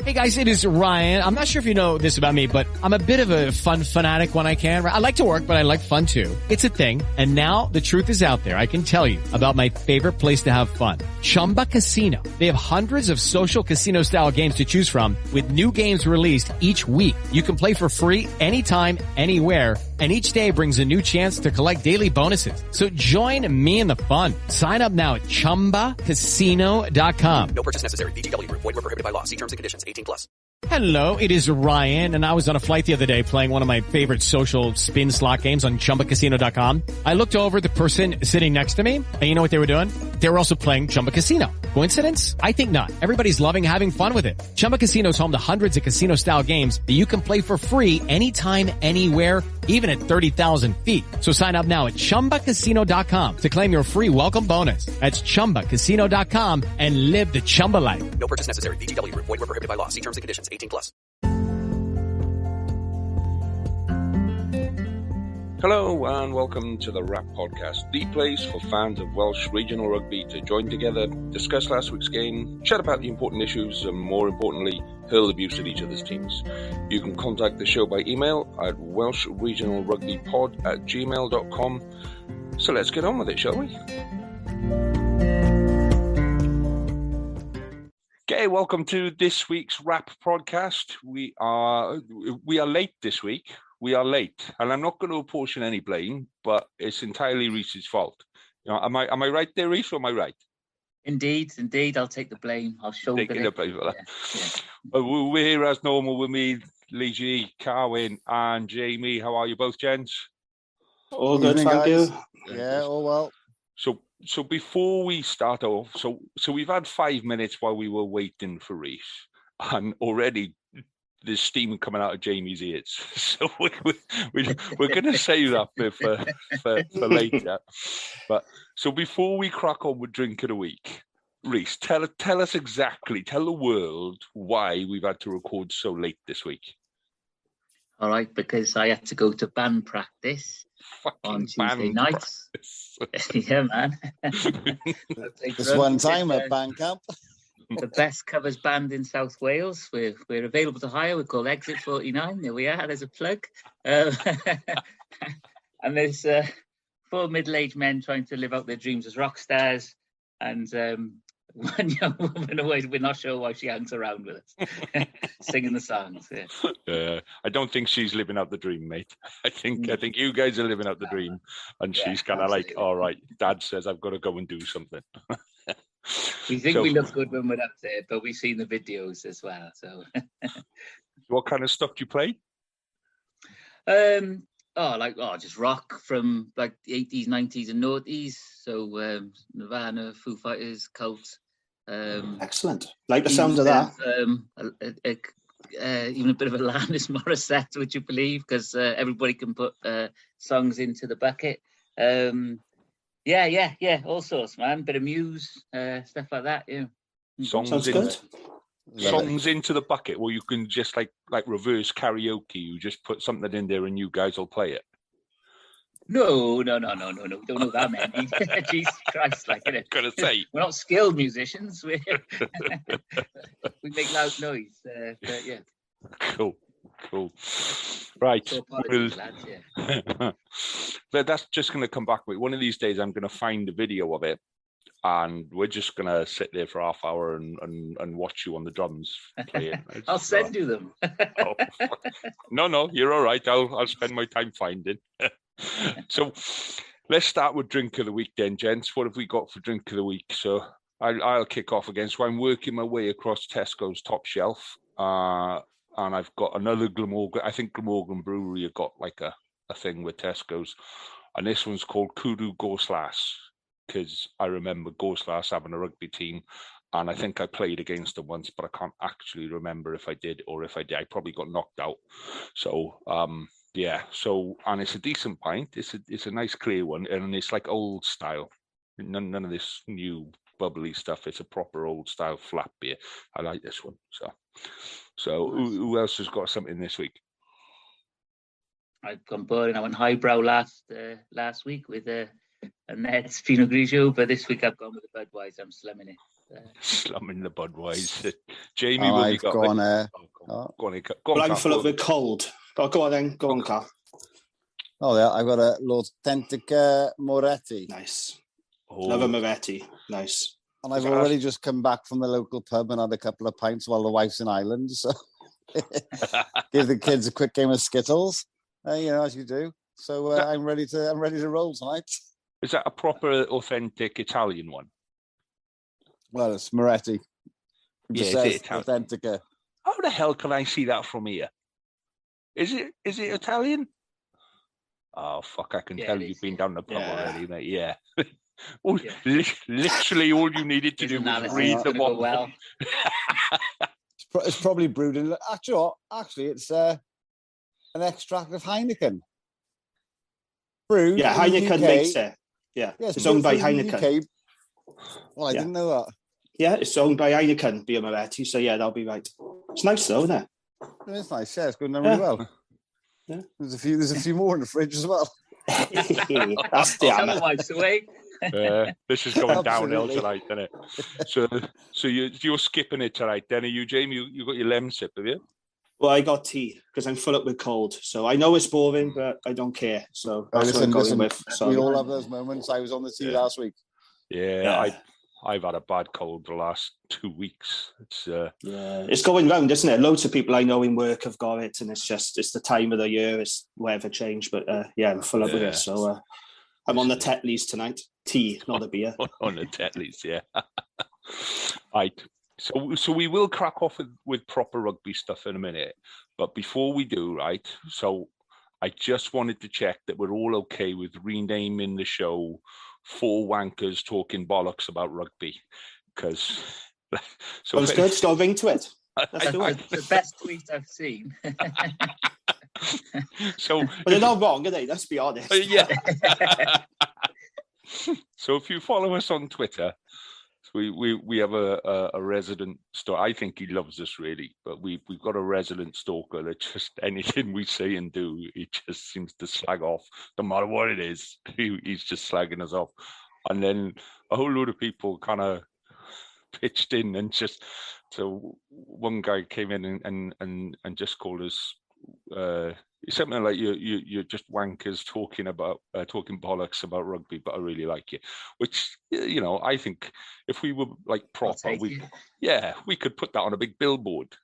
Hey guys, it is Ryan. I'm not sure if you know this about me, but I'm a bit of a fun fanatic when I can. I like to work, but I like fun too. It's a thing. And now the truth is out there. I can tell you about my favorite place to have fun. Chumba Casino. They have hundreds of social casino style games to choose from with new games released each week. You can play for free anytime, anywhere. And each day brings a new chance to collect daily bonuses. So join me in the fun. Sign up now at ChumbaCasino.com. No purchase necessary. VGW Group. Void where prohibited by law. See terms and conditions. 18+. Hello, it is Ryan, and I was on a flight the other day playing one of my favorite social spin slot games on ChumbaCasino.com. I looked over at the person sitting next to me, and you know what they were doing? They were also playing Chumba Casino. Coincidence? I think not. Everybody's loving having fun with it. Chumba Casino is home to hundreds of casino-style games that you can play for free anytime, anywhere, even at 30,000 feet. So sign up now at ChumbaCasino.com to claim your free welcome bonus. That's ChumbaCasino.com and live the Chumba life. No purchase necessary. VGW Group. Void where prohibited by law. See terms and conditions. 18+. Hello and welcome to the Wrap Podcast, the place for fans of Welsh Regional Rugby to join together, discuss last week's game, chat about the important issues, and more importantly, hurl abuse at each other's teams. You can contact the show by email at welshregionalrugbypod@gmail.com. So let's get on with it, shall we? Okay, welcome to this week's Wrap Podcast. We are late this week. We are late, and I'm not going to apportion any blame, but it's entirely Reese's fault. You know, am I right there, Reese, or am I right? Indeed. I'll take the blame. I'll shoulder Taking it. the blame for that. Yeah. We're here as normal with me, Lee G, Carwyn, and Jamie. How are you both, gents? All good, thank you. Yeah, all well. So before we start off, so we've had 5 minutes while we were waiting for Reese, and already there's steam coming out of Jamie's ears. So we're going to save that bit for later. But so before we crack on with Drink of the Week, Reese, tell us exactly, tell the world why we've had to record so late this week. All right, because I had to go to band practice on Tuesday nights. Yeah, man. This one time at band camp. The best covers band in South Wales. We're available to hire. We're called Exit 49. There we are. There's a plug. And there's 4 middle-aged men trying to live out their dreams as rock stars. And one young woman, we're not sure why she hangs around with us, singing the songs. Yeah. I don't think she's living out the dream, mate. I think you guys are living out the dream, and she's kind of like, all right, Dad says I've got to go and do something. We think we look good when we're up there, but we've seen the videos as well. So, what kind of stuff do you play? Just rock from like the 80s, 90s, and noughties. So Nirvana, Foo Fighters, Cult. Excellent. Like the sound of that. Even a bit of a Alanis Morissette, would you believe? Because everybody can put songs into the bucket. Yeah, all sorts, man. Bit of Muse, stuff like that. Yeah. Sounds good. Songs into the bucket, or you can just like reverse karaoke. You just put something in there, and you guys will play it. No. Don't know that many. Jesus Christ, like it. Gonna say we're not skilled musicians. We make loud noise. But yeah. Cool. Right. So apologies, lads, yeah. But that's just going to come back with one of these days. I'm going to find a video of it, and we're just going to sit there for half hour and watch you on the drums play it. I'll send you them. No, you're all right. I'll spend my time finding. So let's start with Drink of the Week then, gents. What have we got for Drink of the Week? So I'll kick off again. So I'm working my way across Tesco's top shelf. And I've got another Glamorgan. I think Glamorgan Brewery have got like a thing with Tesco's. And this one's called Kudu Gorslas, because I remember Gorslas having a rugby team. And I think I played against them once, but I can't actually remember if I did or if I did. I probably got knocked out. So, yeah. So, and it's a decent pint. It's a nice clear one. And it's like old style. None of this new bubbly stuff. It's a proper old style flat beer. I like this one. So who else has got something this week? I've gone boring. I went highbrow last week with a Ned's Pinot Grigio, but this week I've gone with a Budweiser. I'm slumming it. Slumming the Budweiser. Jamie, what have you got? Go on, go on, well, I'm full up with cold. Oh, go on then. Go on, Carl. Oh, yeah, I've got a authentic Moretti. Nice. Love a Moretti. Nice. And I've already just come back from the local pub and had a couple of pints while the wife's in Ireland. So give the kids a quick game of Skittles, as you do. So I'm ready to roll tonight. Is that a proper, authentic Italian one? Well, it's Moretti. Is it Authentica. How the hell can I see that from here? Is it Italian? Oh, fuck, I can tell you've been down the pub already, mate. Yeah. Literally all you needed to do was read the bottle. Well. It's probably brewed in... Actually, it's an extract of Heineken. Brewed Heineken makes it. Yeah, it's owned by Heineken. Well, I didn't know that. Yeah, it's owned by Heineken, beer Moretti. So, yeah, that'll be right. It's nice, though, isn't it? It's nice, yeah. It's going down really well. Yeah. There's a few more in the fridge as well. That's the wipes away. This is going downhill tonight, isn't it? So you're skipping it tonight, then, are you, Jamie? You got your lemon sip, have you? Well, I got tea because I'm full up with cold. So I know it's boring, but I don't care. So that's what I'm going with. We all have those moments. I was on the tea last week. Yeah. I've had a bad cold the last 2 weeks. It's going round, isn't it? Loads of people I know in work have got it, and it's the time of the year. It's weather change, but I'm full up with it. So I'm on the Tetleys tonight. Tea, not a beer. On the Tetleys, yeah. Right. So we will crack off with proper rugby stuff in a minute, but before we do, right? So I just wanted to check that we're all okay with renaming the show Four Wankers Talking Bollocks About Rugby, because it's good. Just got a ring to it. That's the best tweet I've seen. But they're not wrong, are they? Let's be honest. Yeah. So if you follow us on Twitter, we have a resident stalker. I think he loves us really, but we've got a resident stalker that just anything we say and do, he just seems to slag off. No matter what it is, he's just slagging us off. And then a whole load of people kind of pitched in and just. So one guy came in and just called us. Something like you're just wankers talking bollocks about rugby, but I really like you. Which I think if we were like proper, we could put that on a big billboard.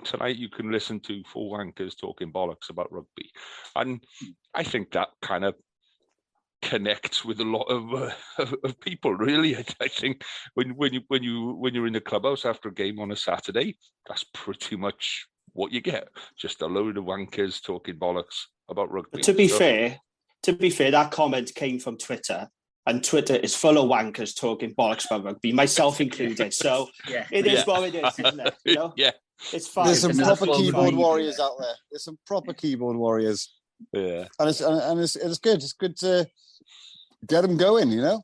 Tonight you can listen to Four Wankers Talking Bollocks About Rugby, and I think that kind of connects with a lot of people. Really, I think when you're in the clubhouse after a game on a Saturday, that's pretty much what you get, just a load of wankers talking bollocks about rugby. To be fair, that comment came from Twitter, and Twitter is full of wankers talking bollocks about rugby, myself included. So it is what it is, isn't it? Yeah, it's fine. There's some proper keyboard warriors out there. There's some proper keyboard warriors. Yeah, and it's good. It's good to get them going. I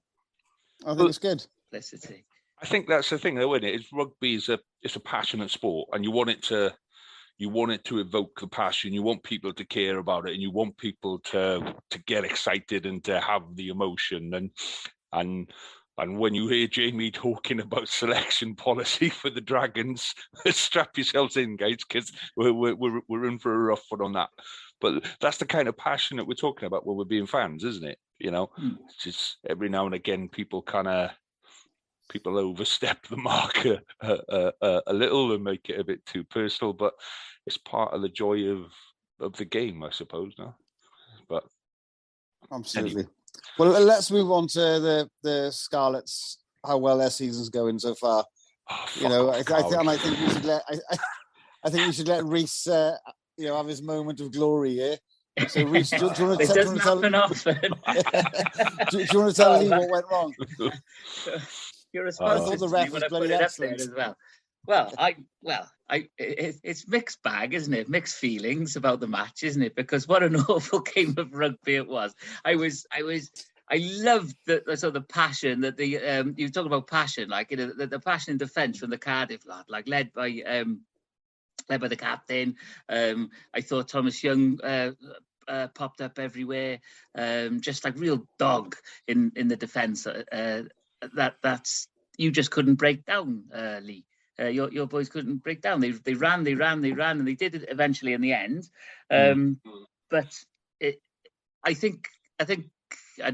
think it's good. Publicity. I think that's the thing, though, isn't it? Rugby is a passionate sport, and you want it to evoke the passion. You want people to care about it, and you want people to get excited and to have the emotion. And when you hear Jamie talking about selection policy for the Dragons, strap yourselves in, guys, because we're in for a rough one on that. But that's the kind of passion that we're talking about when we're being fans, isn't it? It's just every now and again people overstep the mark a little and make it a bit too personal, but it's part of the joy of the game, I suppose. No, but absolutely. Anyway. Well, let's move on to the Scarlets. How well their season's going so far. I think we should let Reece, have his moment of glory here. So, Reece, do you want to tell me what went wrong? You're responsible the ref was bloody excellent as well. It's mixed bag, isn't it? Mixed feelings about the match, isn't it? Because what an awful game of rugby it was. I loved the passion that you talk about passion, like the passion in defence from the Cardiff lad, like led by the captain. I thought Thomas Young popped up everywhere, just like real dog in the defence. That's you just couldn't break down, Lee. Your boys couldn't break down. They ran, and they did it eventually in the end. But I think I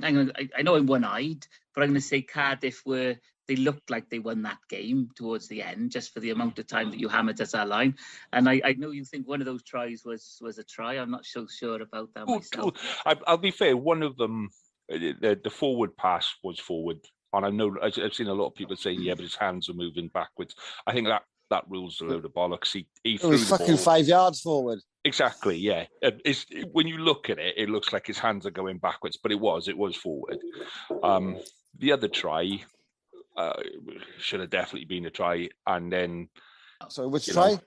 know I'm one-eyed, but I'm going to say Cardiff they looked like they won that game towards the end, just for the amount of time that you hammered at our line. And I know you think one of those tries was a try. I'm not so sure about that myself. I'll be fair. One of them, the forward pass was forward. And I know I've seen a lot of people saying, yeah, but his hands are moving backwards. I think that rule's a load of bollocks. He threw was the fucking ball 5 yards forward. Exactly, yeah. When you look at it, it looks like his hands are going backwards, but it was forward. The other try should have definitely been a try, and then. So which try?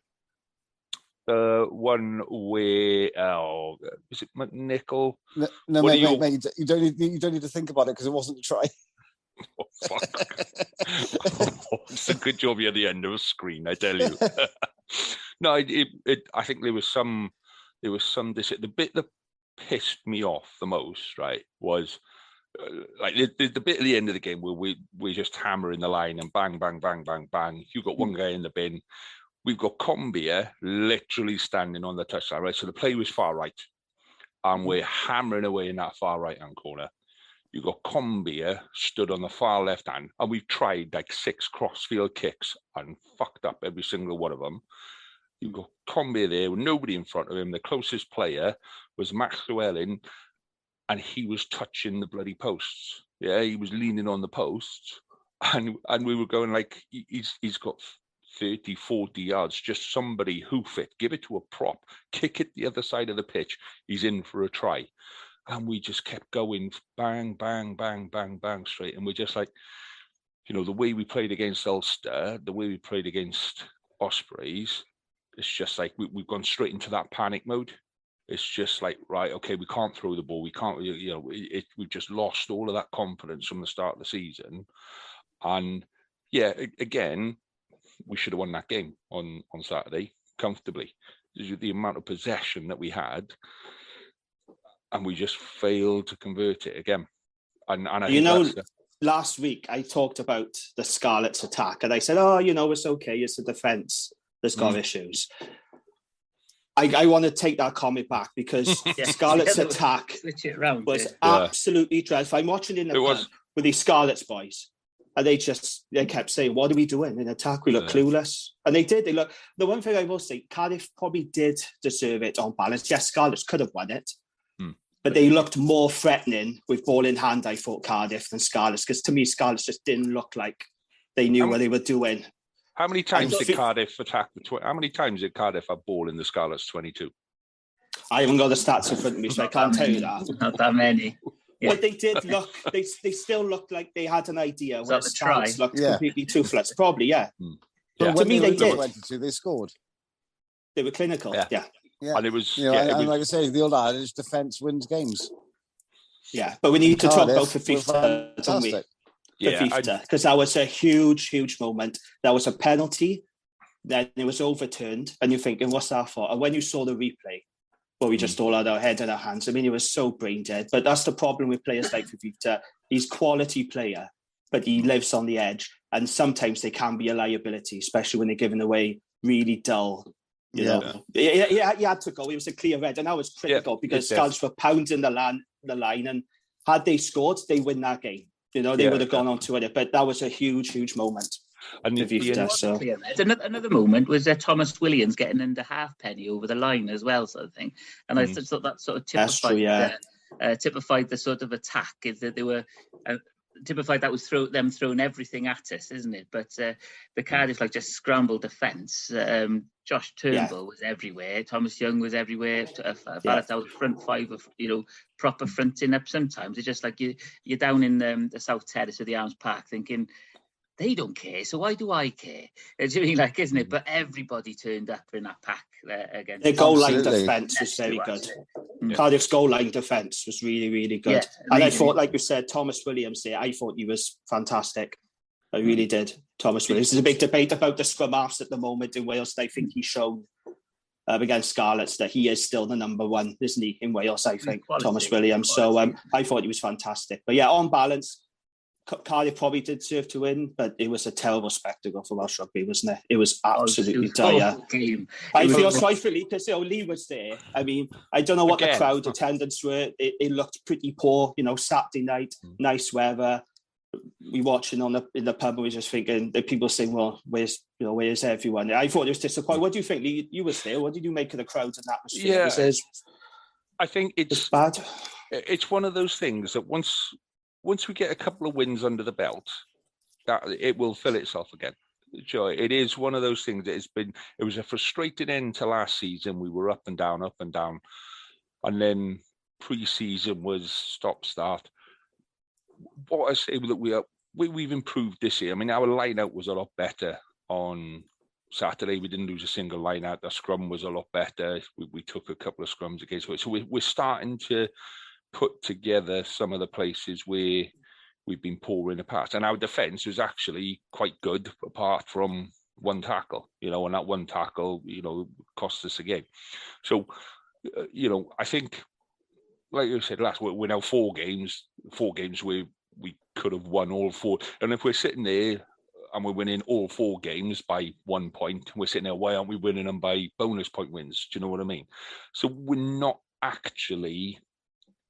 The one where was it McNichol? No, mate, you don't need to think about it because it wasn't a try. Oh, fuck. It's a good job you're at the end of a screen, I tell you. No, I think there was some. The bit that pissed me off the most, right, was like the bit at the end of the game where we're just hammering the line and bang, bang, bang, bang, bang. You've got one guy in the bin. We've got Combier literally standing on the touchline, right? So the play was far right, and we're hammering away in that far right-hand corner. You've got Combier stood on the far left hand, and we've tried like 6 crossfield kicks and fucked up every single one of them. You've got Combier there with nobody in front of him. The closest player was Max Llewellyn, and he was touching the bloody posts. Yeah, he was leaning on the posts, and we were going like, he's got 30, 40 yards. Just somebody hoof it, give it to a prop, kick it the other side of the pitch. He's in for a try. And we just kept going, bang, bang, bang, bang, bang, straight. And we're just like, the way we played against Ulster, the way we played against Ospreys, it's just like we've gone straight into that panic mode. It's just like, right, okay, we can't throw the ball. We can't, we've just lost all of that confidence from the start of the season. And yeah, again, we should have won that game on Saturday comfortably. The amount of possession that we had, and we just failed to convert it again. And I think last week I talked about the Scarlets attack, and I said, it's okay. It's the defence that's got issues. I want to take that comment back because Scarlets attack was absolutely dreadful. I'm watching in the pub with these Scarlets boys, and they kept saying, "What are we doing in attack? We look clueless." And they did. The one thing I will say, Cardiff probably did deserve it on balance. Yes, Scarlets could have won it. But they looked more threatening with ball in hand, I thought, Cardiff than Scarlets, because to me, Scarlets just didn't look like they knew what they were doing. How many times did Cardiff attack how many times did Cardiff have ball in the Scarlets 22? I haven't got the stats in front of me, so I can't tell you that. Not that many. Yeah. But they did look, they still looked like they had an idea. Where Scarlets looked completely toothless. Probably, yeah. But to me, they did. They scored. They were clinical, yeah. And it was, and like I say, the old adage, defence wins games. Yeah, but we need to talk about Fifita, don't we? Because that was a huge, huge moment. That was a penalty, then it was overturned, and you're thinking, what's that for? And when you saw the replay, we just all had our head in our hands. I mean, it was so brain dead. But that's the problem with players like Fifita. He's a quality player, but he lives on the edge, and sometimes they can be a liability, especially when they're giving away really dull. He had to go. It was a clear red, and that was critical because Scarlets were pounding the line, and had they scored, they win that game. They would have gone on to it. But that was a huge, huge moment. And another moment was Thomas Williams getting under halfpenny over the line as well, sort of thing. And I thought that sort of typified the sort of attack, is that they were. Typified that was them throwing everything at us, isn't it? But the Cardiff just scrambled defence. Josh Turnbull was everywhere. Thomas Young was everywhere. That was front five of proper fronting up. Sometimes it's just like you're down in the South Terrace of the Arms Park thinking they don't care, so why do I care? It's really isn't it? But everybody turned up in that pack against. Their goal line defence was very good. Cardiff's goal line defence was really, really good. Yeah, and I thought, like you said, Thomas Williams there, I thought he was fantastic. I really did. Thomas Williams. There's a big debate about the scrum halves at the moment in Wales. I think he's shown against Scarlets that he is still the number one, isn't he, in Wales, I think, Thomas Williams. So I thought he was fantastic. But yeah, on balance, Cardiff probably did deserve to win, but it was a terrible spectacle for Welsh rugby, wasn't it? It was absolutely dire. I feel sorry for Lee because Lee was there. I mean, I don't know what the crowd attendance were. It looked pretty poor. Saturday night, nice weather. We watching in the pub. We were just thinking that people saying, "Well, where's everyone?" I thought it was disappointing. What do you think, Lee? You was there. What did you make of the crowds and atmosphere? Yeah, I think it's bad. It's one of those things that once we get a couple of wins under the belt, that it will fill itself again. It is one of those things that it was a frustrating end to last season. We were up and down, and then pre-season was stop-start. What I say that we've improved this year. I mean, our line-out was a lot better on Saturday. We didn't lose a single line-out. The scrum was a lot better. We took a couple of scrums against it. So we're starting to put together some of the places where we've been poor in the past. And our defence was actually quite good, apart from one tackle, and that one tackle, cost us a game. So, I think, like you said last week, we're now four games where we could have won all four. And if we're sitting there and we're winning all four games by 1 point, we're sitting there, why aren't we winning them by bonus point wins? Do you know what I mean? So we're not actually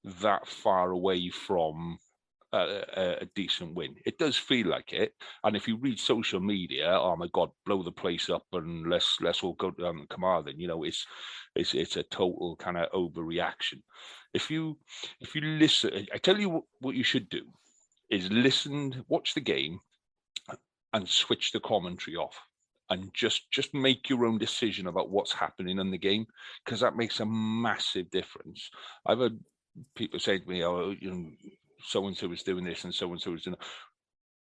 that far away from a decent win. It does feel like it. And if you read social media, oh my God, blow the place up and let's all go to Carmarthen. It's a total kind of overreaction. If you listen, I tell you what you should do is watch the game and switch the commentary off and just make your own decision about what's happening in the game, because that makes a massive difference. I've heard people say to me, oh, so-and-so was doing this and so-and-so was doing that.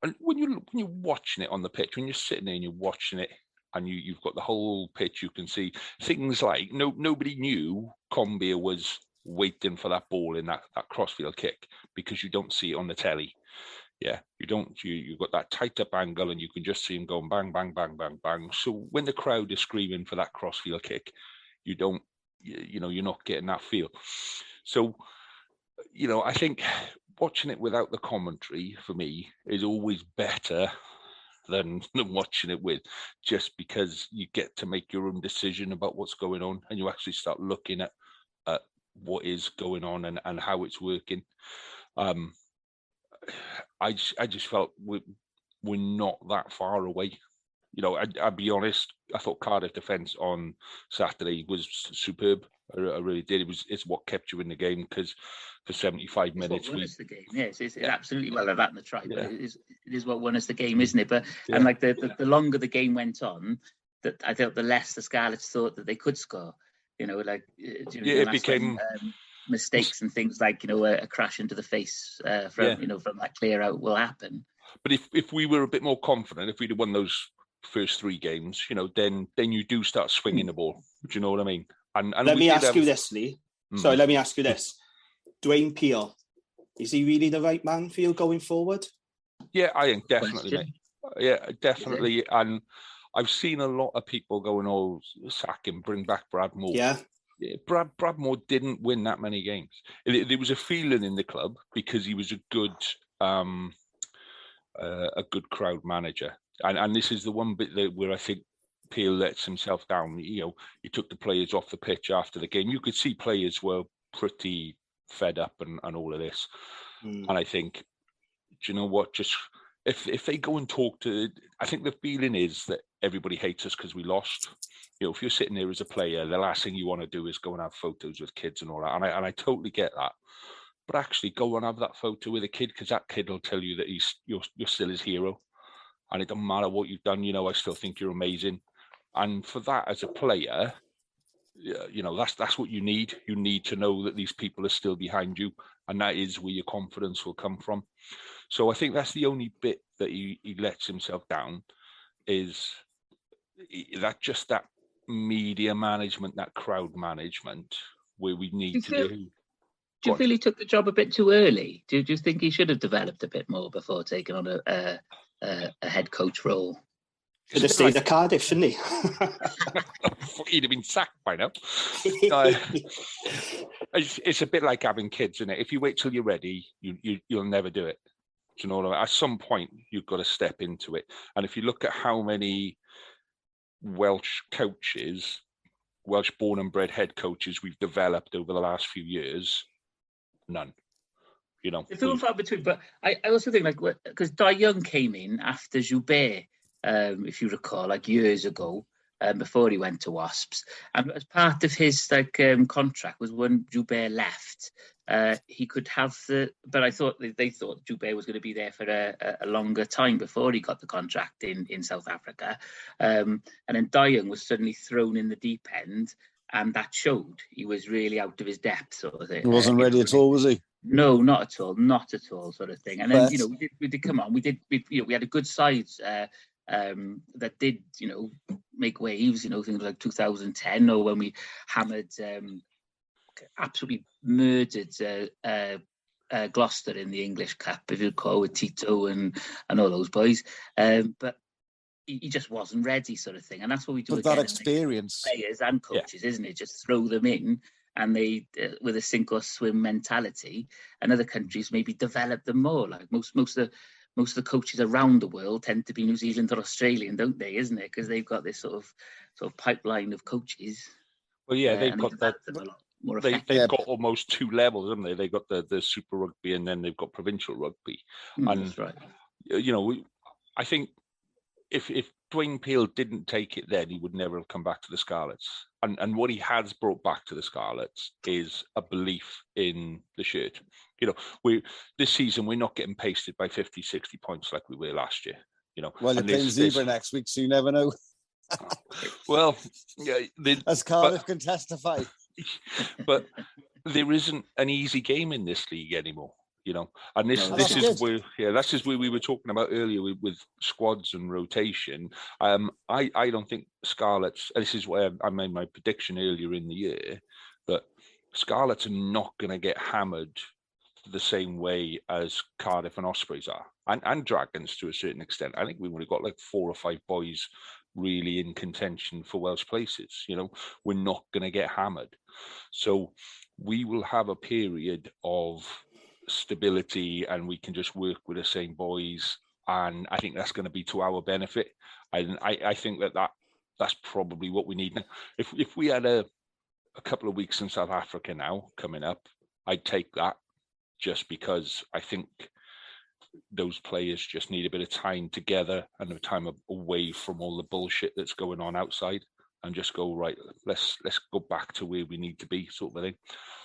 And when you're watching it on the pitch, when you're sitting there and you're watching it and you've got the whole pitch, you can see things like nobody knew Combier was waiting for that ball in that crossfield kick, because you don't see it on the telly. Yeah, you don't. You've got that tight up angle and you can just see him going bang, bang, bang, bang, bang. So when the crowd is screaming for that crossfield kick, you're not getting that feel. So, I think watching it without the commentary for me is always better than watching it with, just because you get to make your own decision about what's going on and you actually start looking at what is going on and how it's working. I just felt we're not that far away. I'll be honest, I thought Cardiff defence on Saturday was superb. I really did. It's what kept you in the game, because for 75 minutes won us the game. Yes, it's absolutely well that in the try. Yeah. It is what won us the game, isn't it? But and like the longer the game went on, that I felt the less the Scarlets thought that they could score. It became mistakes and things like a crash into the face from that clear out will happen. But if we were a bit more confident, if we'd have won those first three games, then you do start swinging the ball. Do you know what I mean? And let me ask you this, Lee. Sorry, let me ask you this. Dwayne Peel, is he really the right man for you going forward? Yeah, I think definitely, mate. Yeah, definitely. And I've seen a lot of people going, sack him, bring back Brad Moore. Yeah, Brad Moore didn't win that many games. There was a feeling in the club because he was a good crowd manager. And this is the one bit where I think Peel lets himself down. He took the players off the pitch after the game. You could see players were pretty fed up and all of this. And I think, do you know what? Just if they go and talk to, I think the feeling is that everybody hates us because we lost. If you're sitting there as a player, the last thing you want to do is go and have photos with kids and all that. And I totally get that. But actually, go and have that photo with a kid, because that kid will tell you that you're still his hero. And it doesn't matter what you've done, I still think you're amazing. And for that, as a player, that's what you need. You need to know that these people are still behind you, and that is where your confidence will come from. So I think that's the only bit that he lets himself down, is that media management, that crowd management, where we need to do. Do you feel he took the job a bit too early? Do you think he should have developed a bit more before taking on a head coach role? Should have stayed at Cardiff, shouldn't he? He'd have been sacked by now. It's a bit like having kids, isn't it? If you wait till you're ready, you'll never do it. Do you know what I mean? At some point, you've got to step into it. And if you look at how many Welsh coaches, Welsh born and bred head coaches we've developed over the last few years, none. You know, it's all far between. But I also think, like, because Di Young came in after Joubert, if you recall, like years ago, before he went to Wasps, and as part of his contract was when Joubert left, he could have But I thought they thought Joubert was going to be there for a longer time before he got the contract in South Africa, and then Di Young was suddenly thrown in the deep end. And that showed. He was really out of his depth, sort of thing. He wasn't ready at all, was he? No, not at all, sort of thing. And then we did come on. We had a good side that did make waves. Things like 2010, or when we hammered, absolutely murdered Gloucester in the English Cup, if you recall, with Tito and all those boys. But he just wasn't ready, sort of thing. And that's what we do. But that experience, players and coaches, isn't it? Just throw them in, and they, with a sink or swim mentality. And other countries maybe develop them more. Like most of the coaches around the world tend to be New Zealand or Australian, don't they? Isn't it? Because they've got this sort of pipeline of coaches. Well, yeah, they've got that. They've got almost two levels, haven't they? They've got the Super Rugby, and then they've got provincial rugby. And that's right. I think if Dwayne Peel didn't take it then, he would never have come back to the Scarlets. And what he has brought back to the Scarlets is a belief in the shirt. This season, we're not getting pasted by 50, 60 points like we were last year. Well, you're playing Zebra next week, so you never know. Well, yeah, as Cardiff can testify. But there isn't an easy game in this league anymore. And this is where we were talking about earlier with squads and rotation. I don't think Scarlets, and this is where I made my prediction earlier in the year, that Scarlets are not going to get hammered the same way as Cardiff and Ospreys are, and Dragons to a certain extent. I think we've only got like 4 or 5 boys really in contention for Welsh places. We're not going to get hammered. So we will have a period of stability, and we can just work with the same boys, and I think that's going to be to our benefit. I think that's probably what we need now. If we had a couple of weeks in South Africa now coming up, I'd take that, just because I think those players just need a bit of time together and a time away from all the bullshit that's going on outside, and just go, right, let's go back to where we need to be, sort of thing.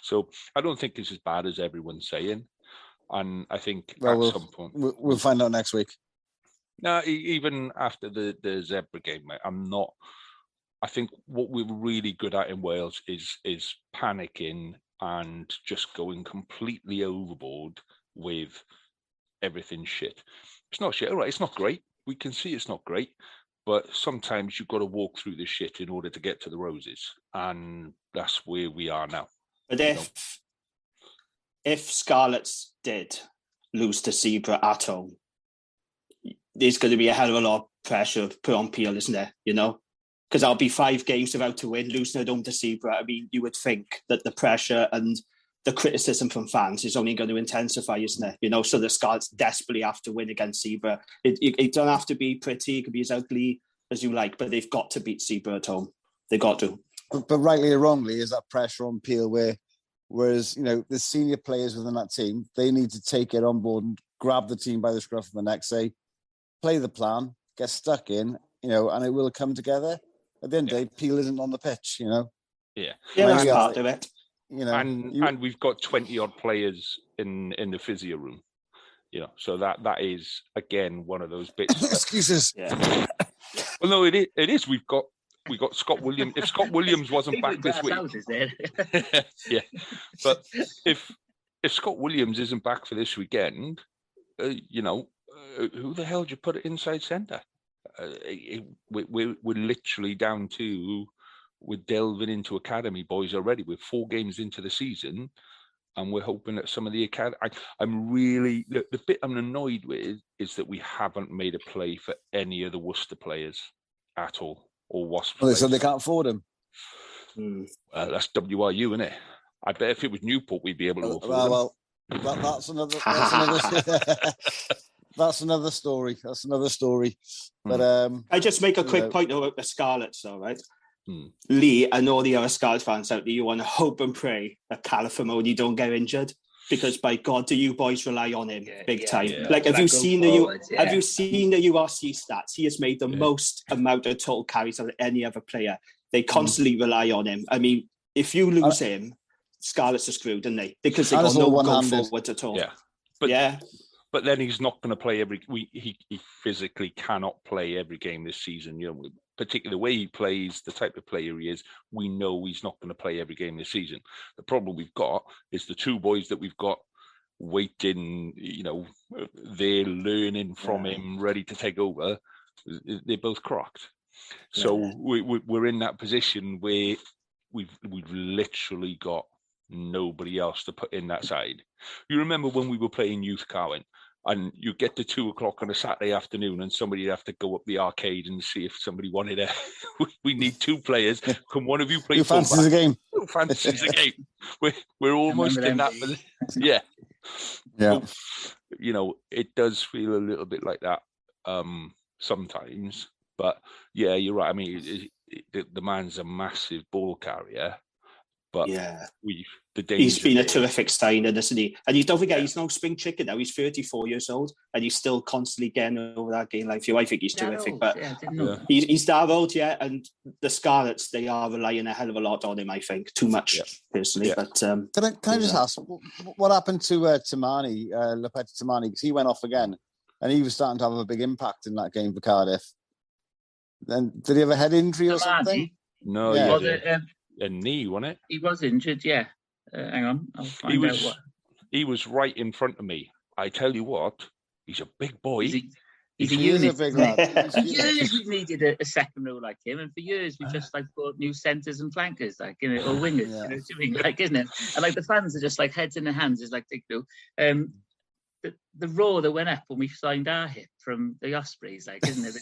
So I don't think it's as bad as everyone's saying. And I think at some point we'll find out next week. No, even after the Zebra game, mate, I think what we're really good at in Wales is panicking and just going completely overboard with everything shit. It's not shit, all right, it's not great. We can see it's not great, but sometimes you've got to walk through the shit in order to get to the roses. And that's where we are now. But if Scarlets did lose to Zebra at home, there's going to be a hell of a lot of pressure put on Peel, isn't there? Because I'll be 5 games without to win, losing at home to Zebra. I mean, you would think that the pressure and the criticism from fans is only going to intensify, isn't it? So the Scarlets desperately have to win against Zebra. It don't have to be pretty. It could be as ugly as you like, but they've got to beat Zebra at home. They got to. But rightly or wrongly, is that pressure on Peel whereas, the senior players within that team, they need to take it on board and grab the team by the scruff of the neck, say, play the plan, get stuck in, and it will come together. At the end of the day, Peel isn't on the pitch, Yeah. Yeah, that's part of it. And we've got 20 odd players in the physio room, so that is again one of those bits. Excuses. Yeah. Well, no, it is. We got Scott Williams. If Scott Williams wasn't back this week, yeah. But if Scott Williams isn't back for this weekend, who the hell do you put it inside centre? We're literally down to. We're delving into academy boys already. We're 4 games into the season, and we're hoping that some of the academy. I'm really the bit I'm annoyed with is that we haven't made a play for any of the Worcester players at all, or Wasps. Well, so they can't afford them. That's WRU, isn't it? I bet if it was Newport, we'd be able to afford them. Well, That's another. That's another story. That's another story. But I just make a quick point about the Scarlets, all right? Lee and all the other Scarlets fans out there, you want to hope and pray that Callum only don't get injured, because by God, do you boys rely on him big time? Like, have you seen the URC stats? He has made the most amount of total carries of any other player. They constantly rely on him. I mean, if you lose him, Scarlets are screwed, aren't they? Because they got no go forward at all. Yeah. But then he's not going to play he physically cannot play every game this season. You know, particularly the way he plays, the type of player he is, we know he's not going to play every game this season. The problem we've got is the two boys that we've got waiting, you know, they're learning from him, ready to take over. They're both crocked. So we're in that position where we've literally got nobody else to put in that side. You remember when we were playing Youth Carwin, and you get to 2:00 on a Saturday afternoon and somebody'd have to go up the arcade and see if somebody wanted a... we need two players. Can one of you play football? Who fancies a game? Who fancies a game? We're almost in that position. Yeah. So, you know, it does feel a little bit like that sometimes. But, yeah, you're right. I mean, the man's a massive ball carrier. But he's been a terrific signing, isn't he? And you don't forget, he's no spring chicken now. He's 34 years old, and he's still constantly getting over that game like you. I think he's terrific, but he's that old, and the Scarlets, they are relying a hell of a lot on him. I think too much, personally. Yeah. But can I just ask, what happened to Tamani, Lepeta Tamani? Because he went off again, and he was starting to have a big impact in that game for Cardiff. Then did he have a head injury or something? No, a knee, wasn't it? He was injured, hang on, I'll find out what. He was right in front of me. I tell you what, he's a big boy. He's a unit. Big lad. For years we've needed a second row like him, and for years we've just like bought new centres and flankers, like, you know, or wingers, you know what I mean? Like, isn't it? And like the fans are just like heads in their hands, is like, you know, the roar that went up when we signed our hip from the Ospreys, like, isn't it?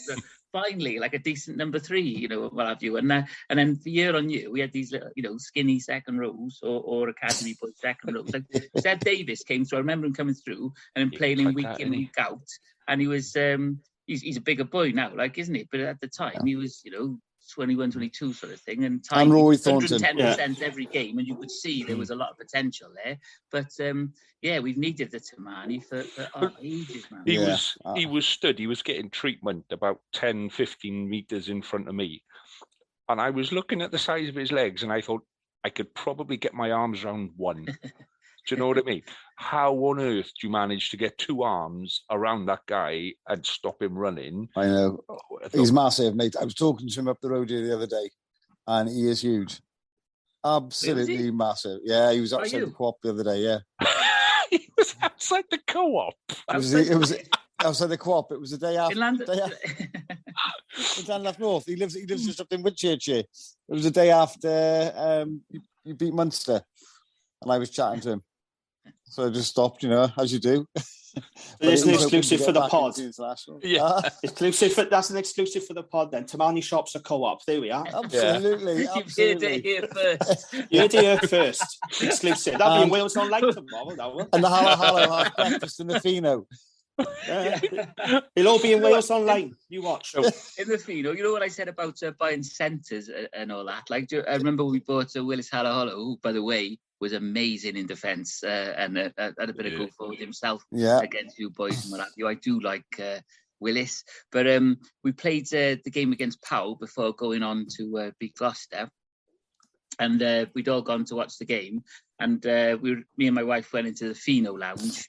Finally, like a decent number 3, you know, what have you. And then year on year, we had these little, you know, skinny second rows or academy boy second rows. Like Seb Davis came through. I remember him coming through and him playing in week in, week out. And he was, he's a bigger boy now, like, isn't he? But at the time, he was, you know, 21, 22 sort of thing. And time, 110% every game. And you could see there was a lot of potential there. But, we've needed the Tamani for ages, man. He was stood. He was getting treatment about 10, 15 metres in front of me. And I was looking at the size of his legs and I thought, I could probably get my arms around one. Do you know what I mean? How on earth do you manage to get 2 arms around that guy and stop him running? I know. He's massive, mate. I was talking to him up the road here the other day, and he is huge. Absolutely massive. Yeah, he was outside the co-op the other day, yeah. He was outside the co-op? It was outside the co-op. It was the day after. In Danlath North. He lives just up in Whitchurch. It was the day after you beat Munster, and I was chatting to him. So I just stopped, you know, as you do. It's an exclusive for the pod. That's an exclusive for the pod then. Tamani shops are co-op. There we are. Absolutely. Absolutely. You heard it here first. You heard it here first. Exclusive. That'll be in Wales Online tomorrow, that one. And the Hallow half breakfast in the Fino. It'll all be in Wales Online. You watch. In the Fino, you know what I said about buying centres and all that? Like, I remember we bought Willis Hallow, who, by the way, was amazing in defence and had a bit of go forward himself against you boys and what have you. I do like Willis. But we played the game against Powell before going on to beat Gloucester. And we'd all gone to watch the game. And me and my wife went into the Fino lounge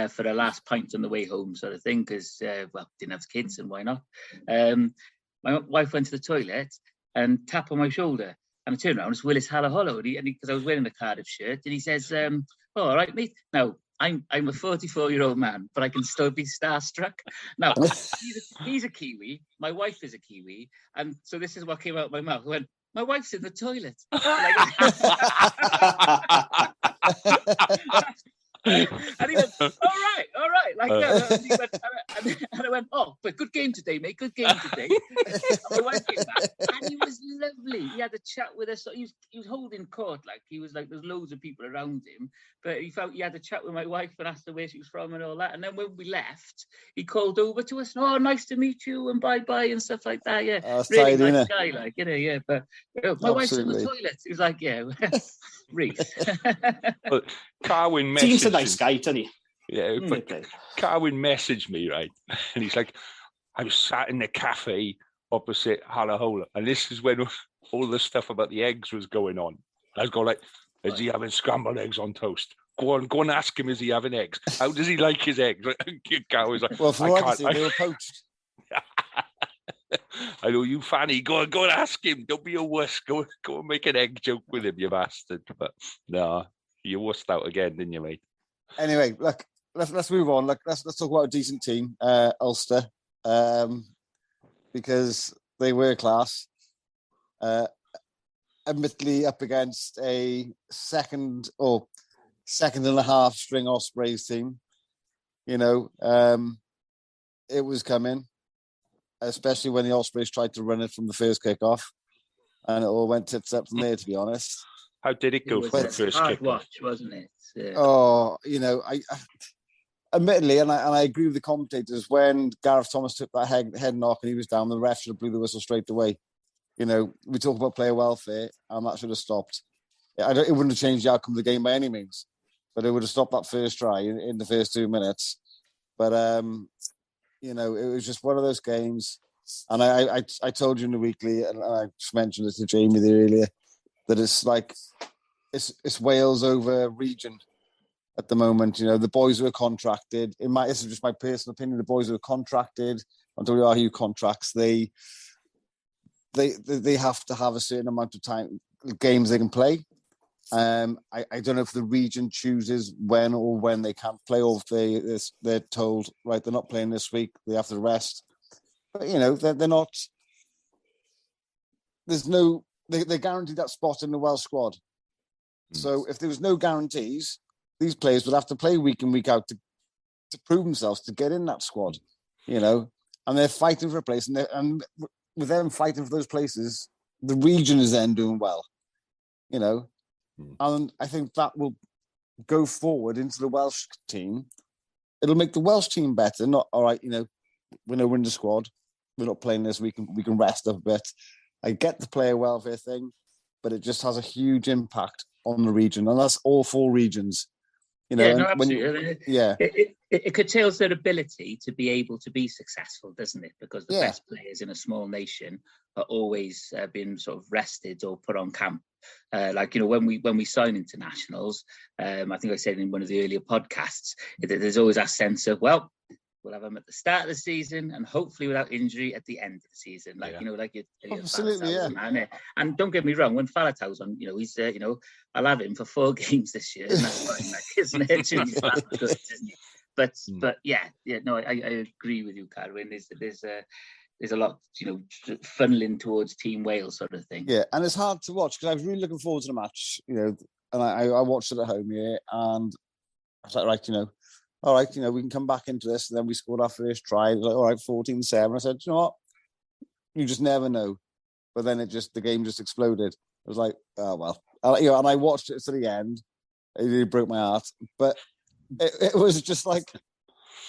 for the last pint on the way home, sort of thing, because, didn't have kids, and why not? My wife went to the toilet and tapped on my shoulder. And I turned around, it's Willis Hallow, because I was wearing a Cardiff shirt, and he says, all right, mate. Now, I'm a 44-year-old man, but I can still be starstruck. Now, he's a Kiwi, my wife is a Kiwi, and so this is what came out of my mouth. I went, my wife's in the toilet. And he went, all right. And I went, oh, but good game today, mate. Good game today. And my wife came back, and he was lovely. He had a chat with us. He was holding court, like he was like there's loads of people around him, but he felt he had a chat with my wife and asked her where she was from and all that. And then when we left, he called over to us. Oh, nice to meet you and bye and stuff like that. Yeah, really nice guy, like yeah. But my wife's in the toilet. He was like, yeah, Reese. But Carwyn messaged. Seems a nice guy, doesn't he? Yeah, but Carwyn messaged me, right? And he's like, I was sat in the cafe opposite Halahola, and this is when all the stuff about the eggs was going on. I was going like, is he having scrambled eggs on toast? Go on, ask him, is he having eggs? How does he like his eggs? Carwyn's like, well, for what I see, they were poached. I know you, Fanny. Go and ask him. Don't be a wuss. Go and make an egg joke with him, you bastard. But no, you wussed out again, didn't you, mate? Anyway, look, let's move on. Let's talk about a decent team, Ulster, because they were class. Admittedly, up against a second and a half string Ospreys team. You know, it was coming, especially when the Ospreys tried to run it from the first kickoff, and it all went tits up from there, to be honest. How did it go for the first kickoff? Watch, wasn't it? Oh, you know, I admittedly, and I agree with the commentators, when Gareth Thomas took that head knock and he was down, the ref should have blew the whistle straight away. You know, we talk about player welfare, and that should have stopped. It wouldn't have changed the outcome of the game by any means, but it would have stopped that first try in the first 2 minutes. But you know, it was just one of those games. And I told you in the weekly, and I just mentioned it to Jamie there earlier, that it's like it's Wales over region at the moment. You know, the boys who are contracted. This is just my personal opinion. The boys who are contracted on WRU contracts, they have to have a certain amount of time games they can play. I don't know if the region chooses when they can't play, or if they're told, right, they're not playing this week, they have to rest. But you know, they're not. They're guaranteed that spot in the Welsh squad. So if there was no guarantees, these players would have to play week in, week out to prove themselves, to get in that squad. You know, and they're fighting for a place, and with them fighting for those places, the region is then doing well. You know. And I think that will go forward into the Welsh team. It'll make the Welsh team better. Not all right, you know, we're in the squad. We're not playing this. We can rest up a bit. I get the player welfare thing, but it just has a huge impact on the region, and that's all 4 regions. You know, absolutely. It curtails their ability to be able to be successful, doesn't it? Because the best players in a small nation are always being sort of rested or put on camp. Like, you know, when we sign internationals, I think I said in one of the earlier podcasts, there's always that sense of, well, we'll have them at the start of the season and hopefully without injury at the end of the season. Like, you know, like absolutely, And don't get me wrong, when Falatau's on, you know, he's, you know, I'll have him for 4 games this year, and that's fine, like, isn't it? Good, isn't he? But no, I agree with you, Carwyn. There's a lot, you know, funneling towards Team Wales sort of thing. Yeah, and it's hard to watch because I was really looking forward to the match, you know, and I watched it at home here, and I was like, right, you know, all right, you know, we can come back into this. And then we scored our first try. Like, all right, 14-7. I said, you know what? You just never know. But then the game just exploded. It was like, oh, well. You know, and I watched it to the end. It really broke my heart. But it was just like,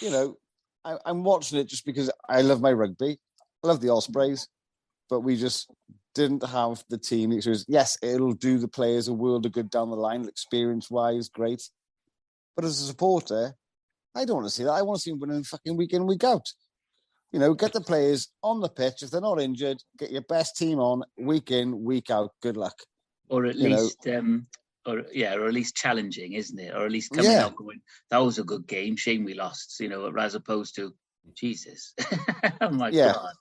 you know, I'm watching it just because I love my rugby. I love the Ospreys. But we just didn't have the team experience. Yes, it'll do the players a world of good down the line, experience-wise, great. But as a supporter, I don't want to see that. I want to see them winning fucking week in, week out. You know, get the players on the pitch. If they're not injured, get your best team on week in, week out. Good luck. Or at least, or at least challenging, isn't it? Or at least coming out going, that was a good game. Shame we lost. You know, as opposed to, Jesus, oh my God.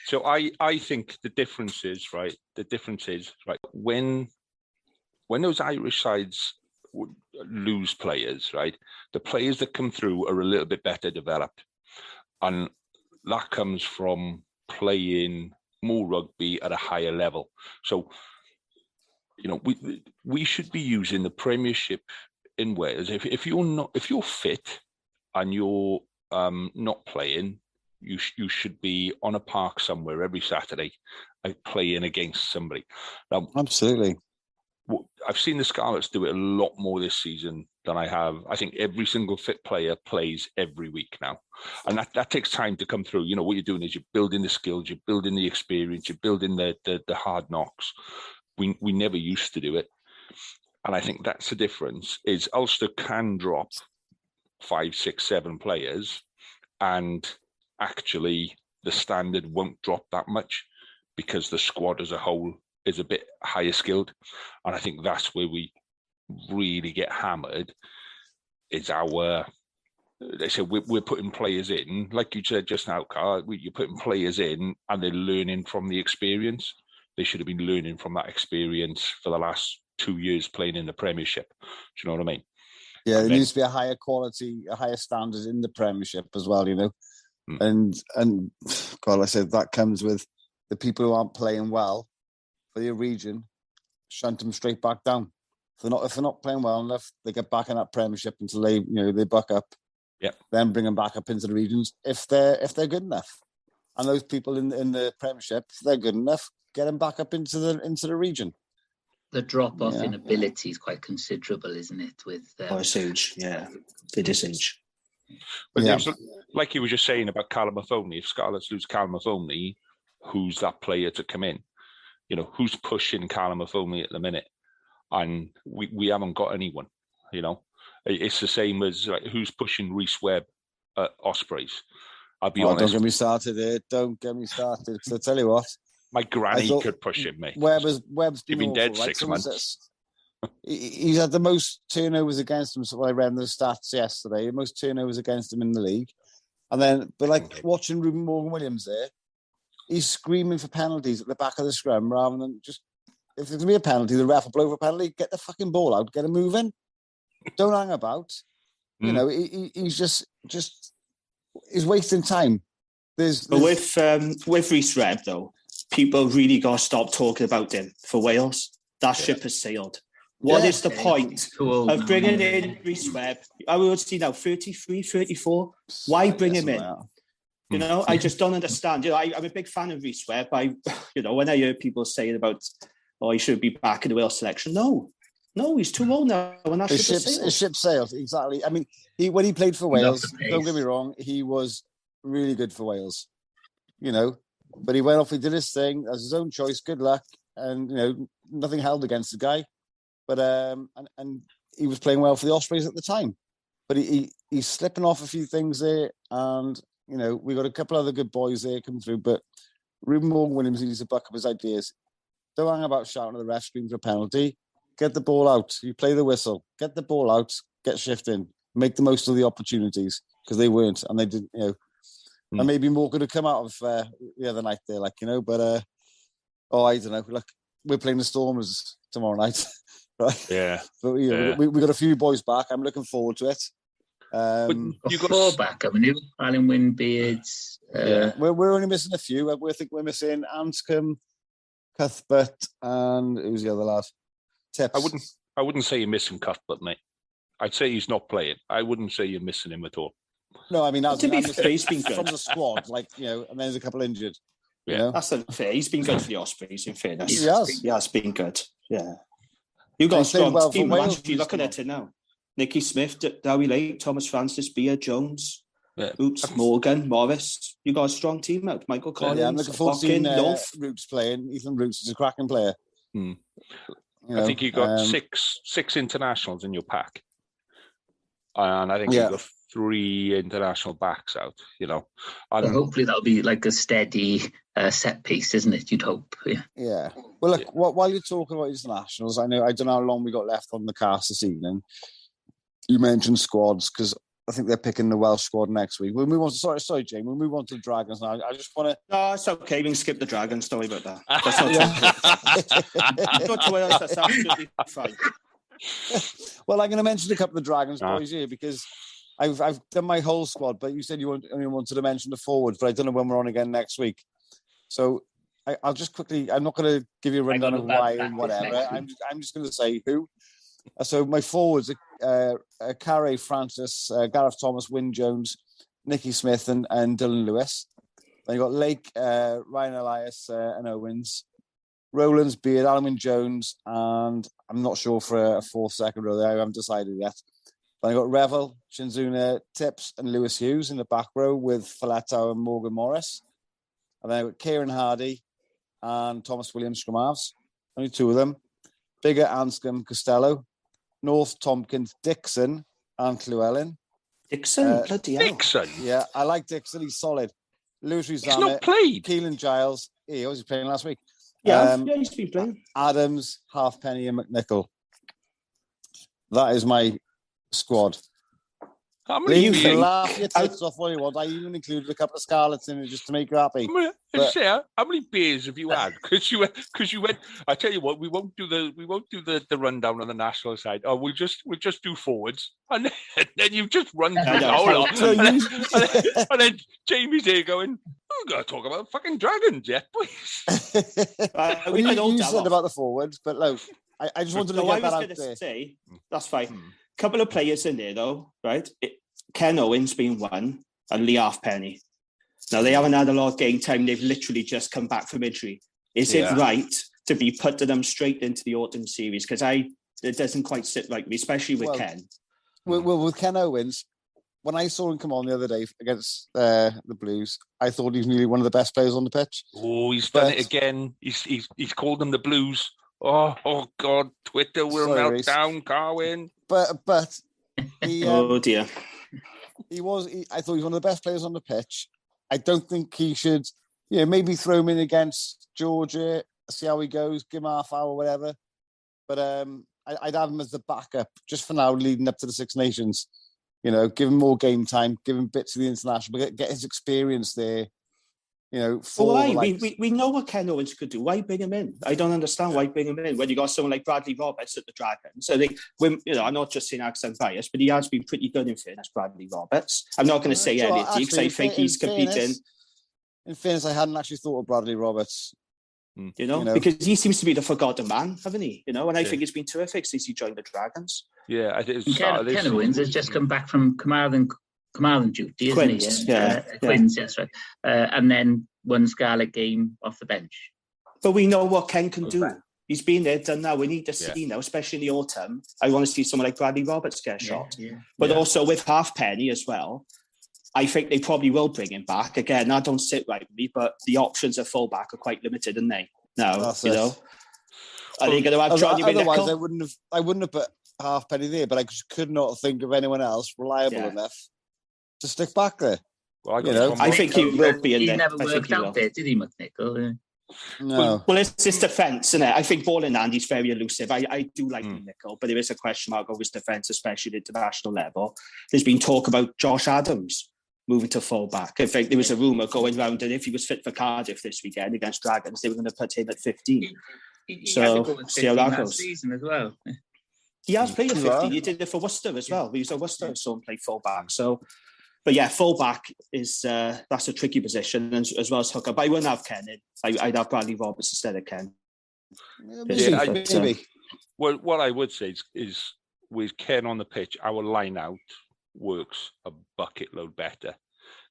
So I think the difference is right. When those Irish sides lose players, right? The players that come through are a little bit better developed, and that comes from playing more rugby at a higher level. So, you know, we should be using the Premiership in Wales. If you're fit and you're not playing, you should be on a park somewhere every Saturday playing against somebody. Now, absolutely. I've seen the Scarlets do it a lot more this season than I have. I think every single fit player plays every week now. And that takes time to come through. You know, what you're doing is you're building the skills, you're building the experience, you're building the hard knocks. We never used to do it. And I think that's the difference, is Ulster can drop 5, 6, 7 players, and actually the standard won't drop that much because the squad as a whole is a bit higher skilled. And I think that's where we really get hammered, is they say we're putting players in, like you said just now, Carl, you're putting players in and they're learning from the experience. They should have been learning from that experience for the last 2 years playing in the Premiership. Do you know what I mean? Yeah, there needs to be a higher quality, a higher standard in the Premiership as well, you know. And God, I said that comes with the people who aren't playing well for the region, shunt them straight back down. If they're not playing well enough, they get back in that Premiership until they buck up. Yeah. Then bring them back up into the regions if they're good enough. And those people in the Premiership, if they're good enough, get them back up into the region. The drop off in ability is quite considerable, isn't it? With it's huge. Yeah, it is huge. But like you were just saying about Callum Mahoney, if Scarlets lose Callum Mahoney, who's that player to come in? You know, who's pushing Callum Mahoney at the minute? And we haven't got anyone. You know, it's the same as like, who's pushing Rhys Webb at Ospreys. I'll be honest. Don't get me started here. Don't get me started. Because I tell you what, my granny could push him, mate. Webb's been dead awful, 6 months. He's had the most turnovers against him. So I read the stats yesterday. The most turnovers against him in the league. And then, but like watching Ruben Morgan-Williams there, he's screaming for penalties at the back of the scrum rather than just, if there's going to be a penalty, the ref will blow for a penalty, get the fucking ball out, get him moving. Don't hang about. You know, he's just he's wasting time. But with Rhys Webb, though, people really got to stop talking about him for Wales. That ship has sailed. What is the point of bringing in Rhys Webb? I would see now 33, 34. Why bring him in? You know, I just don't understand. You know, I'm a big fan of Rhys Webb. When I hear people saying about, he should be back in the Wales selection. No, he's too old now. And that his ship sailed, exactly. I mean, when he played for Wales, don't get me wrong, he was really good for Wales. You know, but he went off, he did his thing, as his own choice, good luck. And, you know, nothing held against the guy. But, and he was playing well for the Ospreys at the time. But he's slipping off a few things there. And, you know, we got a couple other good boys there coming through. But Ruben Morgan-Williams needs to buck up his ideas. Don't hang about shouting at the ref, screaming for a penalty. Get the ball out. You play the whistle. Get the ball out. Get shifting. Make the most of the opportunities, because they weren't. And they didn't, you know. And maybe more could have come out of the other night there, like, you know. But, I don't know. Look, we're playing the Stormers tomorrow night. Right? Yeah. But we got a few boys back. I'm looking forward to it. You got 4 back, haven't you? Alan Winbeards. We're only missing a few. I think we're missing Anscombe, Cuthbert, and who's the other lad? Tips. I wouldn't say you're missing Cuthbert, mate. I'd say he's not playing. I wouldn't say you're missing him at all. No, I mean, to be fair, he's been good from the squad, like, you know, and there's a couple injured. Yeah, you know? That's unfair. He's been good for the Ospreys. In fairness, he has been good. Yeah, you got a strong team. If you're looking at it now, Nicky Smith, Dowie Lake, Thomas Francis, Beer, Jones, Roots, Morgan, Morris. You got a strong team out. Michael Collins. Yeah, I'm looking forward to seeing Roots playing. Ethan Roots is a cracking player. You know, I think you got six internationals in your pack, and I think you got 3 international backs out. You know, and hopefully that'll be like a steady set piece, isn't it? You'd hope. Yeah. Well, look, while you're talking about internationals, I don't know how long we got left on the cast this evening. You mentioned squads, because I think they're picking the Welsh squad next week. We'll move on to, sorry, Jane. We'll move on to the Dragons now. I just want to... No, it's okay. We can skip the Dragons. Don't worry about that. That's not Wales. That's absolutely fine. Well, I'm going to mention a couple of Dragons boys here, because I've done my whole squad, but you said you only wanted to mention the forwards, but I don't know when we're on again next week. So I'll just quickly... I'm not going to give you a rundown of why and whatever. I'm just going to say who. So my forwards are Carey, Francis, Gareth Thomas, Wyn Jones, Nicky Smith and Dylan Lewis. Then you've got Lake, Ryan Elias and Owens, Rowlands, Beard, Alan Jones, and I'm not sure for a fourth second row there. I haven't decided yet. Then you've got Revel, Shinzuna, Tips, and Lewis Hughes in the back row with Follett and Morgan Morris. And then you've got Kieran Hardy and Thomas Williams scrum halves. Only two of them. Bigger, Anscombe, Costello. North, Tompkins, Dixon, and Llewellyn. Dixon, bloody hell. Dixon? Yeah, I like Dixon. He's solid. Lewis Rizame, He's not played. Keelan Giles. He was playing last week. Yeah, he's been playing. Adams, Halfpenny, and McNichol. That is my squad. How many You beers? can laugh your tits off all you want. I even included a couple of Scarlets in it just to make you happy. Sarah, how many beers have you had? Because you went. I tell you what, we won't do the rundown on the national side. Oh, we'll just do forwards, and then you just run through the whole lot. And then Jamie's there going, "We're going to talk about fucking Dragons yet, boys." You said about the forwards, but look, I just wanted to get that out there. Say, that's fine. Couple of players in there though, right? Ken Owens been one, and Lee Halfpenny. Now they haven't had a lot of game time. They've literally just come back from injury. Is it right to be putting them straight into the autumn series? Because it doesn't quite sit right with me, especially with Ken. Well, with Ken Owens, when I saw him come on the other day against the Blues, I thought he was nearly one of the best players on the pitch. Oh, he's done it again. He's called them the Blues. Oh God! Twitter will melt down, Carwyn. But he, oh dear, I thought he was one of the best players on the pitch. I don't think he should, maybe throw him in against Georgia, see how he goes, give him half hour, whatever. But I'd have him as the backup just for now, leading up to the Six Nations. Give him more game time, give him bits of the international, but get his experience there. We know what Ken Owens could do. Why bring him in? I don't understand why bring him in when you got someone like Bradley Roberts at the Dragons. So I'm not just saying accent bias, but he has been pretty good in fairness, Bradley Roberts. I'm not going to say Elliot because I think he's competing. In fairness, I hadn't actually thought of Bradley Roberts. Because he seems to be the forgotten man, haven't he? And I think it's been terrific since he joined the Dragons. Yeah, I think Ken Owens has just come back from Carmarthen duty, isn't Quins, he? Quins, yes, right. And then one Scarlet game off the bench. But we know what Ken can do. He's been there, done now. We need to see now, especially in the autumn. I want to see someone like Bradley Roberts get a shot. But also with Halfpenny as well, I think they probably will bring him back. Again, that don't sit right with me, but the options at fullback are quite limited, aren't they? Now, Are they going to have Johnny Otherwise, McNichol? I wouldn't have put Halfpenny there, but I just could not think of anyone else reliable enough to stick back there. Well, I think he will be in there. He never worked out there, did he, McNichol? No. Well, it's his defence, isn't it? I think ball in hand, he's very elusive. I do like McNichol, but there is a question mark over his defence, especially at international level. There's been talk about Josh Adams moving to full-back. In fact, there was a rumour going around that if he was fit for Cardiff this weekend against Dragons, they were going to put him at 15. He had to go with 15 see how that goes. Season as well. He has played at 15. He did it for Worcester as well. He was at Worcester, so and played full-back. So, but yeah, full-back is that's a tricky position, and as well as hooker. But I wouldn't have Ken in. I'd have Bradley Roberts instead of Ken. Maybe. Well, what I would say is with Ken on the pitch, our line out works a bucket load better.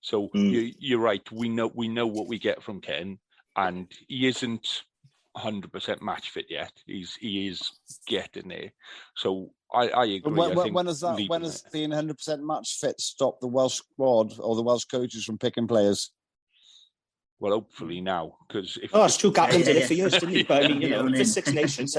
So you're right. We know what we get from Ken, and he isn't 100% match fit yet. He is getting there. So I agree. When has being 100% match fit stopped the Welsh squad or the Welsh coaches from picking players? Well, hopefully now, because it's true. Gatland did it for years, didn't he? But I mean, for Six Nations,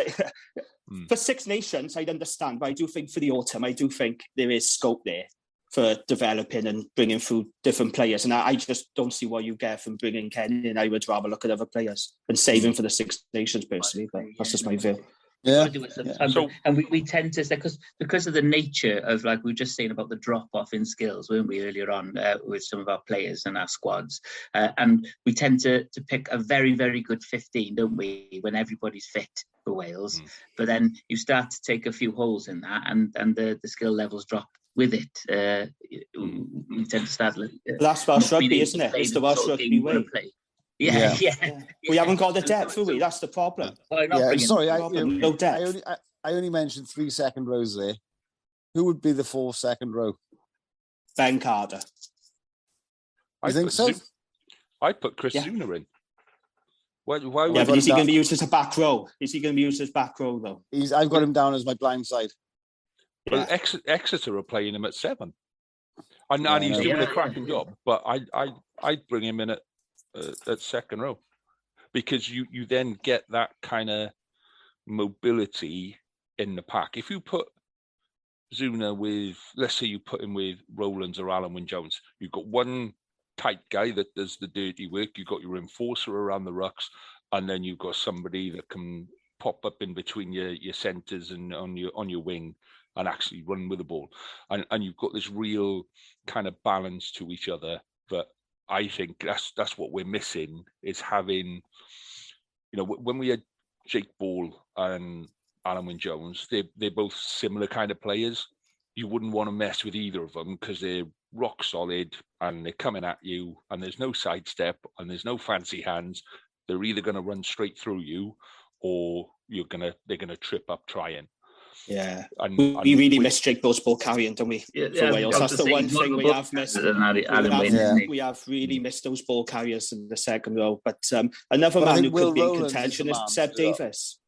for Six Nations, I'd understand. But I do think for the autumn, I do think there is scope there for developing and bringing through different players. And I just don't see what you get from bringing Ken in. I would rather look at other players and save him for the Six Nations personally. But that's just my view. Yeah. So, and we tend to say, because of the nature of, like we were just saying about the drop off in skills, weren't we, earlier on with some of our players and our squads, and we tend to pick a very, very good 15, don't we, when everybody's fit for Wales. But then you start to take a few holes in that, and the skill levels drop with it. We tend to start. That's Welsh rugby, isn't it? It's the Welsh rugby way. Yeah. We haven't got the depth, have we? That's the problem. Sorry, no depth. I only mentioned 3 second rows there. Who would be the 4th second row? Ben Carter. You think so? I put Chris Zuna in. Why but is he going to be used as a back row? Is he going to be used as back row, though? I've got him down as my blind side. Well, Exeter are playing him at 7. And he's doing a cracking job, but I'd bring him in at second row, because you then get that kind of mobility in the pack. If you put Zuna with, let's say you put him with Rowlands or Alan Wynne-Jones, you've got one tight guy that does the dirty work, you've got your enforcer around the rucks, and then you've got somebody that can pop up in between your centres and on your wing and actually run with the ball. And you've got this real kind of balance to each other. But I think that's what we're missing, is having, when we had Jake Ball and Alan Wynne-Jones, they're both similar kind of players. You wouldn't want to mess with either of them because they're rock solid and they're coming at you and there's no sidestep and there's no fancy hands. They're either going to run straight through you or they're gonna trip up trying. Yeah, and we really miss Jake Ball's ball carrying, don't we? For Wales, that's the one thing we have missed. We have really missed those ball carriers in the second row. But another man who could be in contention is Seb Davis.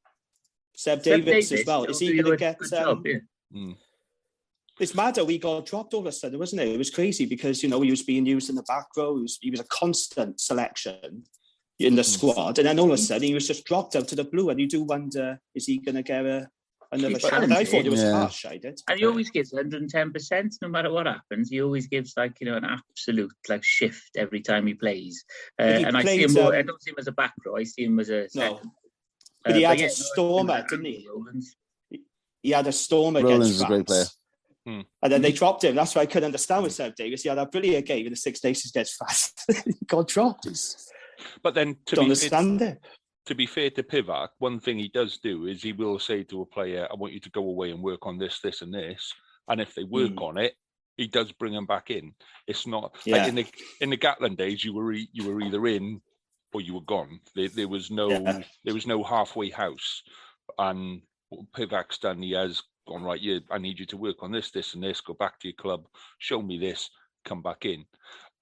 Seb Davis as well. Is he going to get? It's mad how he got dropped all of a sudden, wasn't it? It was crazy because he was being used in the back row. He was a constant selection in the squad, and then all of a sudden he was just dropped out to the blue. And you do wonder, is he going to get another shot? I thought it was harsh. I did. And he always gives 110%, no matter what happens. He always gives an absolute shift every time he plays. And I see him more. I don't see him as a back row. I see him as a second. But he had a stormer, didn't he? He had a storm against France. Is a great player. And then they dropped him. That's why I couldn't understand with Seb Davis. He had a brilliant game in the Six Nations against France. He got dropped. But then to be fair to Pivac, one thing he does do is he will say to a player, I want you to go away and work on this, this and this. And if they work on it, he does bring them back in. It's not like in the Gatland days, you were either in or you were gone. There was no halfway house. And what Pivac's done, he has gone, right, I need you to work on this, this and this, go back to your club, show me this, come back in.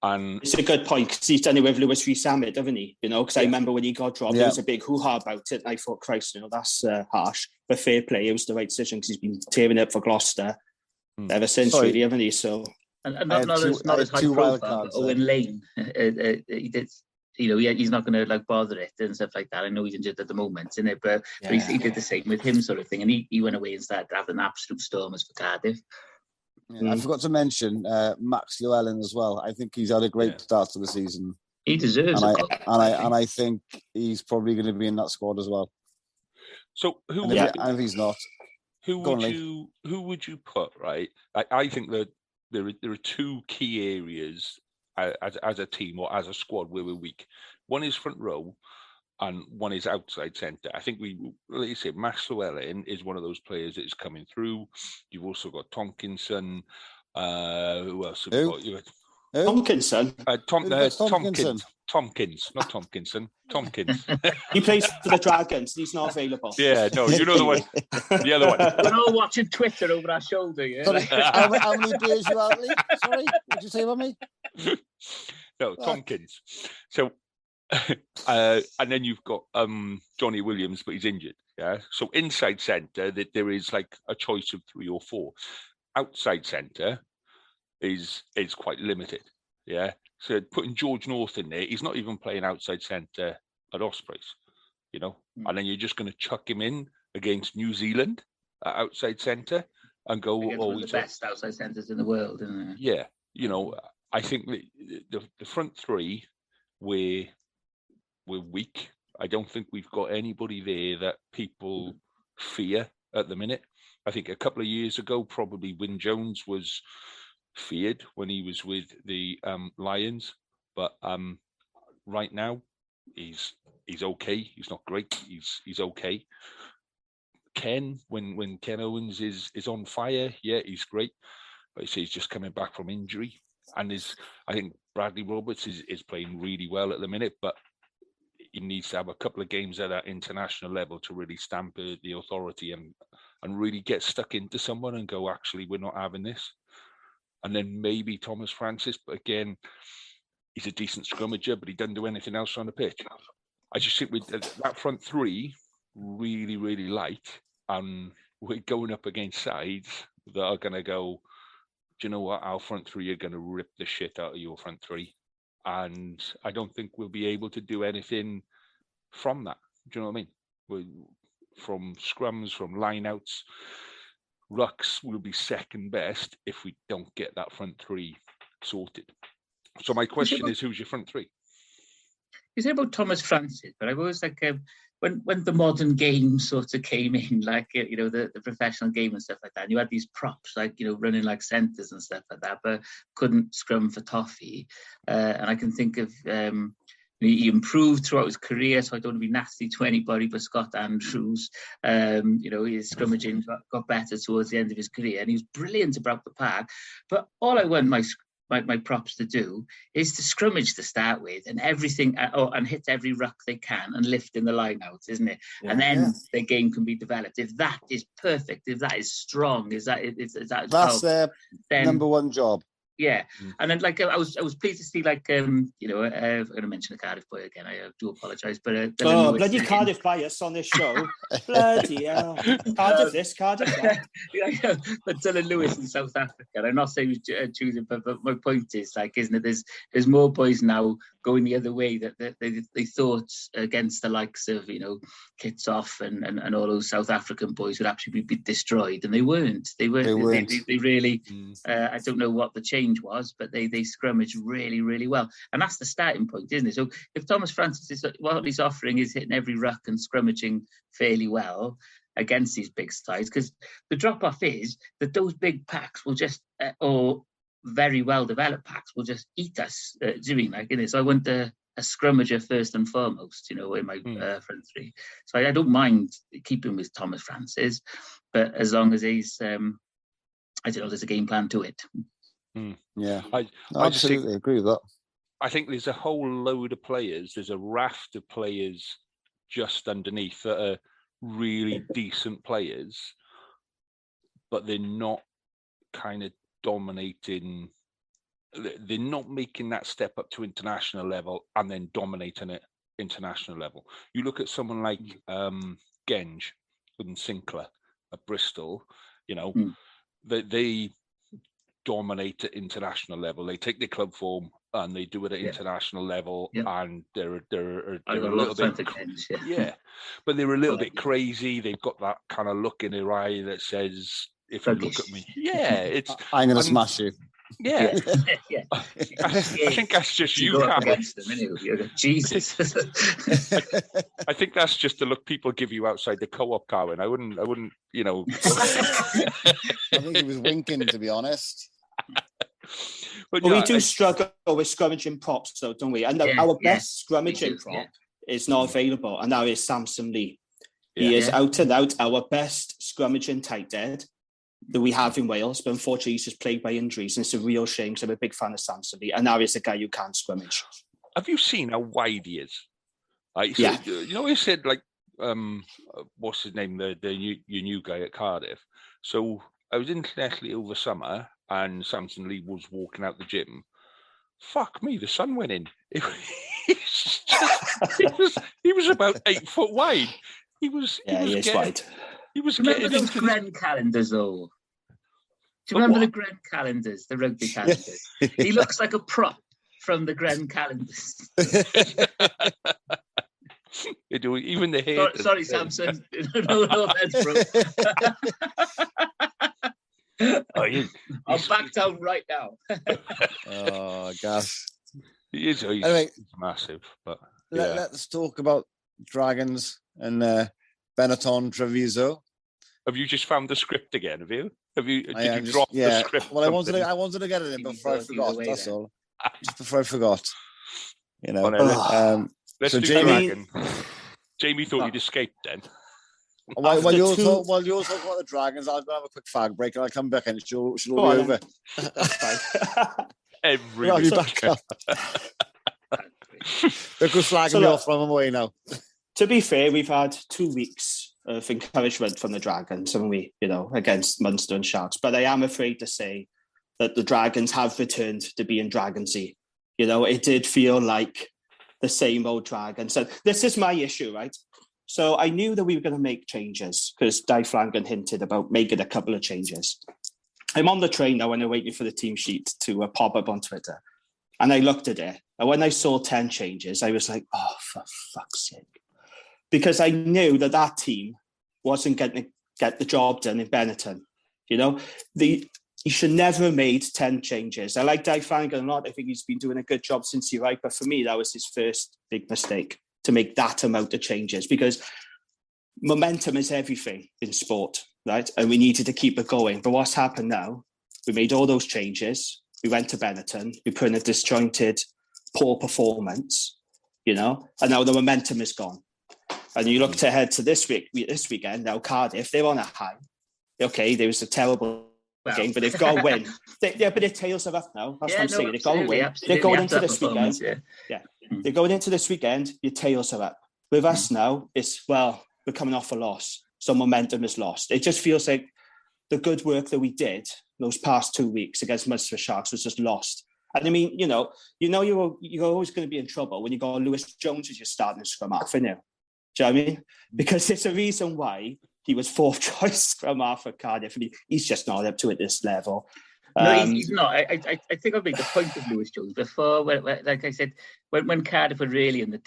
And it's a good point because he's done it with Lewis Rees-Zammit, haven't he? Because I remember when he got dropped, there was a big hoo-ha about it. And I thought, Christ, that's harsh. But fair play, it was the right decision because he's been tearing up for Gloucester ever since, really, haven't he? So, and not as high profile, Owen Lane. He did. He's not going to bother it and stuff like that. I know he's injured at the moment, isn't it? But he did the same with him, sort of thing. And he went away and started having absolute stormers for Cardiff. Yeah, I forgot to mention Max Llewellyn as well. I think he's had a great start to the season. He deserves it. And I think he's probably going to be in that squad as well. So and if he's not, who would you put? Right, I think that there are two key areas as a team or as a squad where we're weak. One is front row, and one is outside centre. I think like you say, Max Llewellyn is one of those players that is coming through. You've also got Tonkinson. Who else have you got? Tomkinson? Tompkins, not Tompkinson. Tompkins. He plays for the Dragons. He's not available. Yeah, no, you know the one. The other one. We're all watching Twitter over our shoulder, yeah? Sorry, how many beers you have, Lee? Sorry, what did you say about me? No, Tompkins. So, and then you've got Johnny Williams, but he's injured. Yeah. So inside centre, that there is a choice of 3 or 4. Outside centre is quite limited. Yeah. So putting George North in there, he's not even playing outside centre at Ospreys, and then you're just going to chuck him in against New Zealand at outside centre and go, one of the best outside centres in the world, isn't it? Yeah. I think the front three, we're weak. I don't think we've got anybody there that people fear at the minute. I think a couple of years ago, probably Wynne-Jones was feared when he was with the Lions, but right now he's okay. He's not great. He's okay. Ken, when Ken Owens is on fire, he's great. But he's just coming back from injury, and I think Bradley Roberts is playing really well at the minute, but he needs to have a couple of games at that international level to really stamp the authority and really get stuck into someone and go, actually, we're not having this. And then maybe Thomas Francis, but again, he's a decent scrummager, but he doesn't do anything else on the pitch. I just think with that front three, really, really light, and we're going up against sides that are going to go, do you know what? Our front three are going to rip the shit out of your front three. And I don't think we'll be able to do anything from that. Do you know what I mean? From scrums, from lineouts, rucks will be second best if we don't get that front three sorted. So my question is, who's your front three? You say about Thomas Francis, but I've always like when the modern game sort of came in, like the professional game and stuff like that. And you had these props like running like centres and stuff like that, but couldn't scrum for toffee. And I can think of he improved throughout his career, so I don't want to be nasty to anybody, but Scott Andrews, his scrummaging got better towards the end of his career, and he was brilliant about the park. But all I want my props to do is to scrummage to start with, and everything, and hit every ruck they can and lift in the line out, isn't it? Yeah, and then their game can be developed. If that is perfect, if that is strong, that's their number one job. Yeah, and then like I was pleased to see like I'm going to mention the Cardiff boy again. I do apologise, but bloody Cardiff bias on this show. Bloody hell, Cardiff this, Cardiff that. But Dylan Lewis in South Africa. I'm not saying he was choosing, but my point is like, isn't it? There's more boys now going the other way that they thought against the likes of Kits Off and all those South African boys would actually be destroyed, and they weren't. They really. I don't know what the change was, but they scrummaged really, really well, and that's the starting point, isn't it? So if Thomas Francis is what he's offering is hitting every ruck and scrummaging fairly well against these big sides, because the drop off is that those big packs will just or very well developed packs will just eat us. Do you mean like in this? So I want a scrummager first and foremost, in my front three. So I don't mind keeping with Thomas Francis, but as long as he's there's a game plan to it. Yeah, I absolutely agree with that. I think there's a whole load of players. There's a raft of players just underneath that are really decent players, but they're not kind of dominating. They're not making that step up to international level and then dominating it international level. You look at someone like Genge and Sinclair at Bristol. They dominate at international level. They take the club form and they do it at international level, and they're a little bit but they're a little bit crazy. They've got that kind of look in their eye that says, if you look at me, it's I'm going to smash you. Yeah. I think that's just you, Cameron. Jesus. I think that's just the look people give you outside the co-op, Carwin. I wouldn't. I think he was winking, to be honest. But we do struggle with scrummaging props, though, don't we? And our best scrummaging prop is not available, and that is Samson Lee. He is out and out our best scrummaging tight end that we have in Wales, but unfortunately he's just plagued by injuries, and it's a real shame because I'm a big fan of Samson Lee, and now he's a guy who can't scrummage. Have you seen how wide he is? He said like what's his name, your new guy at Cardiff. So I was in Italy over summer, and Samson Lee was walking out the gym. Fuck me, the sun went in. He was about 8 foot wide. He is wide. He was remember those Gren calendars, though? Do you remember the Gren calendars, the rugby calendars? He looks like a prop from the Gren calendars. They do even the hair. Sorry, Samson. No, I'll back down right now. Oh gosh, he's anyway, massive. But let's talk about Dragons and Benetton Treviso. Have you just found the script again? Did you drop the script? Well, I wanted to get it in before I forgot. That's all. Just before I forgot. Let's do Dragon. Jamie thought you'd escaped then. While you're talking about the Dragons, I'll go have a quick fag break and I'll come back and she'll all be over. That's fine. Every I'll be back up. They're good flagging me off from away now. To be fair, we've had 2 weeks of encouragement from the Dragons, haven't we? Against Munster and Sharks. But I am afraid to say that the Dragons have returned to being Dragonsy. It did feel like the same old Dragons. So this is my issue, right? So I knew that we were going to make changes because Di Flanagan hinted about making a couple of changes. I'm on the train now and I'm waiting for the team sheet to pop up on Twitter. And I looked at it. And when I saw 10 changes, I was like, oh, for fuck's sake. Because I knew that team wasn't going to get the job done in Benetton. He should never have made 10 changes. I like Di Flanagan a lot. I think he's been doing a good job since he arrived. But for me, that was his first big mistake, to make that amount of changes, because momentum is everything in sport, right? And we needed to keep it going. But what's happened now? We made all those changes. We went to Benetton. We put in a disjointed, poor performance, and now the momentum is gone. And you look ahead to this weekend, now Cardiff, they're on a high. Okay, there was a terrible game, but they've got to win. But their tails are up now. That's what I'm saying. They've got to win. Absolutely. They're going into this weekend. Yeah. They're going into this weekend, your tails are up. With us now, we're coming off a loss. So momentum is lost. It just feels like the good work that we did those past 2 weeks against Munster Sharks was just lost. And I mean, you're always going to be in trouble when you got Lewis Jones as your starting scrum half, isn't it? Do you know what I mean? Because there's a reason why he was fourth choice scrum half for Cardiff. I mean, he's just not up to at this level. No, he's not. I think I've made the point of Lewis Jones before. Like I said, when Cardiff were really in the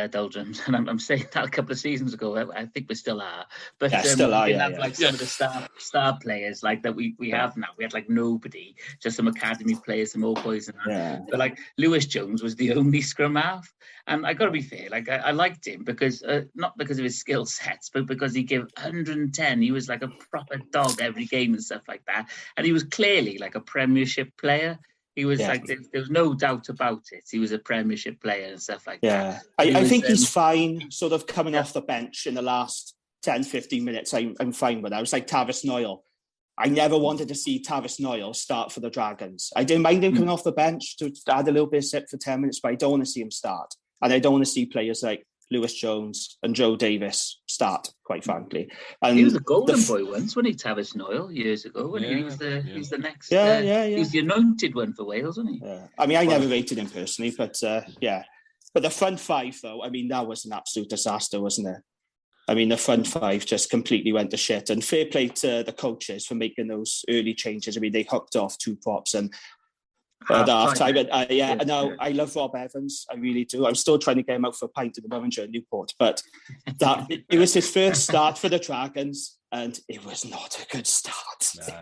doldrums, and I'm saying that a couple of seasons ago, I think we still are. But still are. We didn't have like some of the star players like that we have now. We had like nobody, just some academy players, some old boys, and that. Yeah. But like Lewis Jones was the only scrum half, and I got to be fair. Like I liked him because not because of his skill sets, but because he gave 110. He was like a proper dog every game and stuff like that, and he was clearly like a Premiership player. He was like, there was no doubt about it. He was a Premiership player and stuff like that. I think he's fine sort of coming off the bench in the last 10, 15 minutes. I'm fine with that. I was like Tavis Noyle. I never wanted to see Tavis Noyle start for the Dragons. I didn't mind him coming off the bench to add a little bit of sip for 10 minutes, but I don't want to see him start. And I don't want to see players like Lewis Jones and Joe Davis start, quite frankly. And he was a golden boy once, wasn't he, Tavis Noyle, years ago? He was the next. He was the anointed one for Wales, wasn't he? Yeah. I mean, I never rated him personally, but But the front five, though, I mean, that was an absolute disaster, wasn't it? I mean, the front five just completely went to shit. And fair play to the coaches for making those early changes. I mean, they hooked off 2 props and at half-time. I love Rob Evans. I really do. I'm still trying to get him out for a pint at the Bovingdon in Newport. But it was his first start for the Dragons, and it was not a good start. Nah.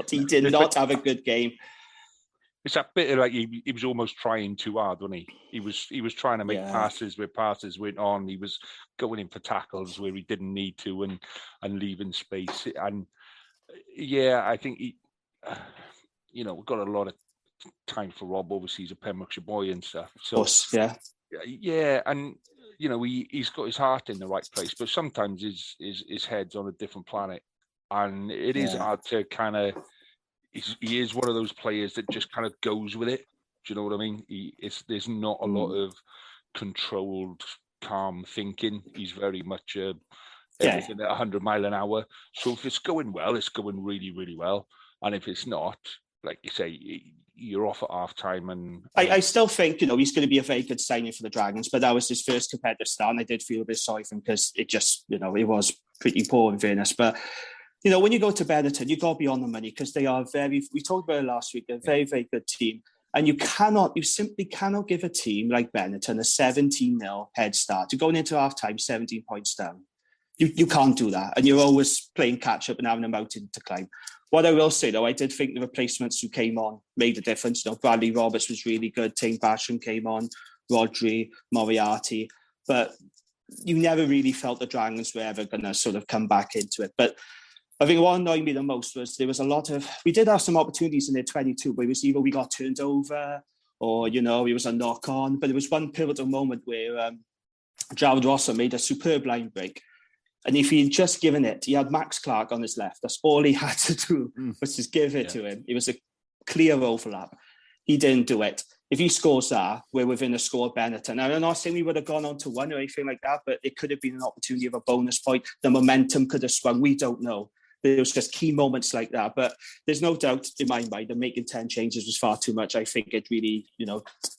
He did not have a good game. It's that bit of like he was almost trying too hard, wasn't he? He was trying to make passes where passes went on. He was going in for tackles where he didn't need to and leaving space. And I think we've got a lot of time for Rob. Obviously, he's a Pembrokeshire boy and stuff. So, and he's got his heart in the right place, but sometimes his head's on a different planet, and it is hard to kind of. He is one of those players that just kind of goes with it. Do you know what I mean? There's not a lot of controlled, calm thinking. He's very much everything at 100 mile an hour. So if it's going well, it's going really, really well. And if it's not, like you say, you're off at half time. And I still think, he's going to be a very good signing for the Dragons, but that was his first competitive start. And I did feel a bit sorry for him because it just, it was pretty poor in fairness. But when you go to Benetton, you've got to be on the money because they are we talked about it last week, a very, very good team. And you simply cannot give a team like Benetton a 17-0 head start. You're going into half-time 17 points down. You can't do that. And you're always playing catch-up and having a mountain to climb. What I will say, though, I did think the replacements who came on made a difference. Bradley Roberts was really good. Tane Basham came on, Rodri, Moriarty. But you never really felt the Dragons were ever going to sort of come back into it. But I think what annoyed me the most was there was a lot of... We did have some opportunities in their 22, but it was either we got turned over or, it was a knock-on. But there was one pivotal moment where Jared Rosser made a superb line break. And if he had just given it, he had Max Clark on his left. That's all he had to do was just give it to him. It was a clear overlap. He didn't do it. If he scores that, we're within a score of Benetton. Now, I'm not saying we would have gone on to win or anything like that, but it could have been an opportunity of a bonus point. The momentum could have swung. We don't know. there was just key moments like that. But there's no doubt in my mind that making 10 changes was far too much. I think it really,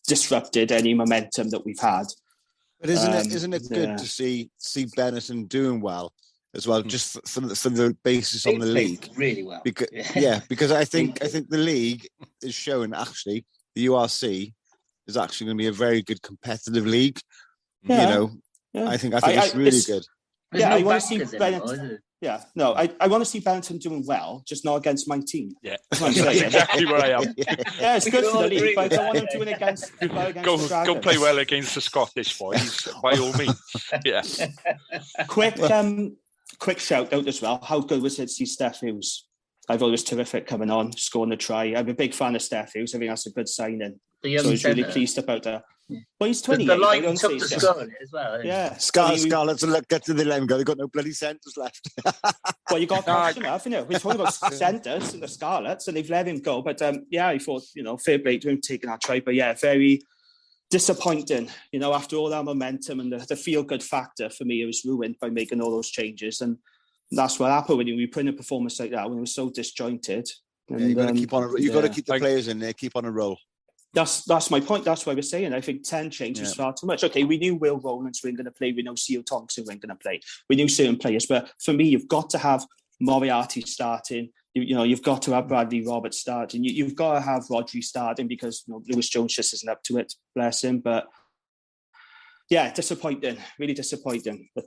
disrupted any momentum that we've had. But isn't it good to see Benetton doing well as well, just for the basis on the league? Really well. Because I think the league is showing actually the URC is actually going to be a very good competitive league. Yeah. I think it's really good. I want to see Benetton. Yeah, no, I want to see Benetton doing well, just not against my team. Yeah, that's exactly where I am. Yeah, it's good for the league, but I don't want them doing it against the Dragons. Go play well against the Scottish boys, by all means. Yeah. Quick shout out as well. How good was it to see Steph Hughes? I thought it was terrific coming on, scoring a try. I'm a big fan of Steph Hughes. I think that's a good signing. So I was really pleased about that. Well, he's 28. The line took to Scarlets as well. Yeah. Scarlets, look, get to the line. They've got no bloody centres left. Well, you got Cashman, haven't you? We're talking about centres and the Scarlets, and they've let him go. But I thought, fair play to him taking that try. But yeah, very disappointing. After all that momentum and the feel-good factor for me, it was ruined by making all those changes. And that's what happened when you put in a performance like that, when it was so disjointed. And, you've got to keep on. You've got to keep the players in there, keep on a roll. That's my point. That's what I was saying. I think 10 changes was far too much. Okay, we knew Will Rowlands weren't going to play. We know Seal Thompson weren't going to play. We knew certain players. But for me, you've got to have Moriarty starting. You've got to have Bradley Roberts starting. You've got to have Rodri starting because Lewis Jones just isn't up to it. Bless him. But yeah, disappointing. Really disappointing. But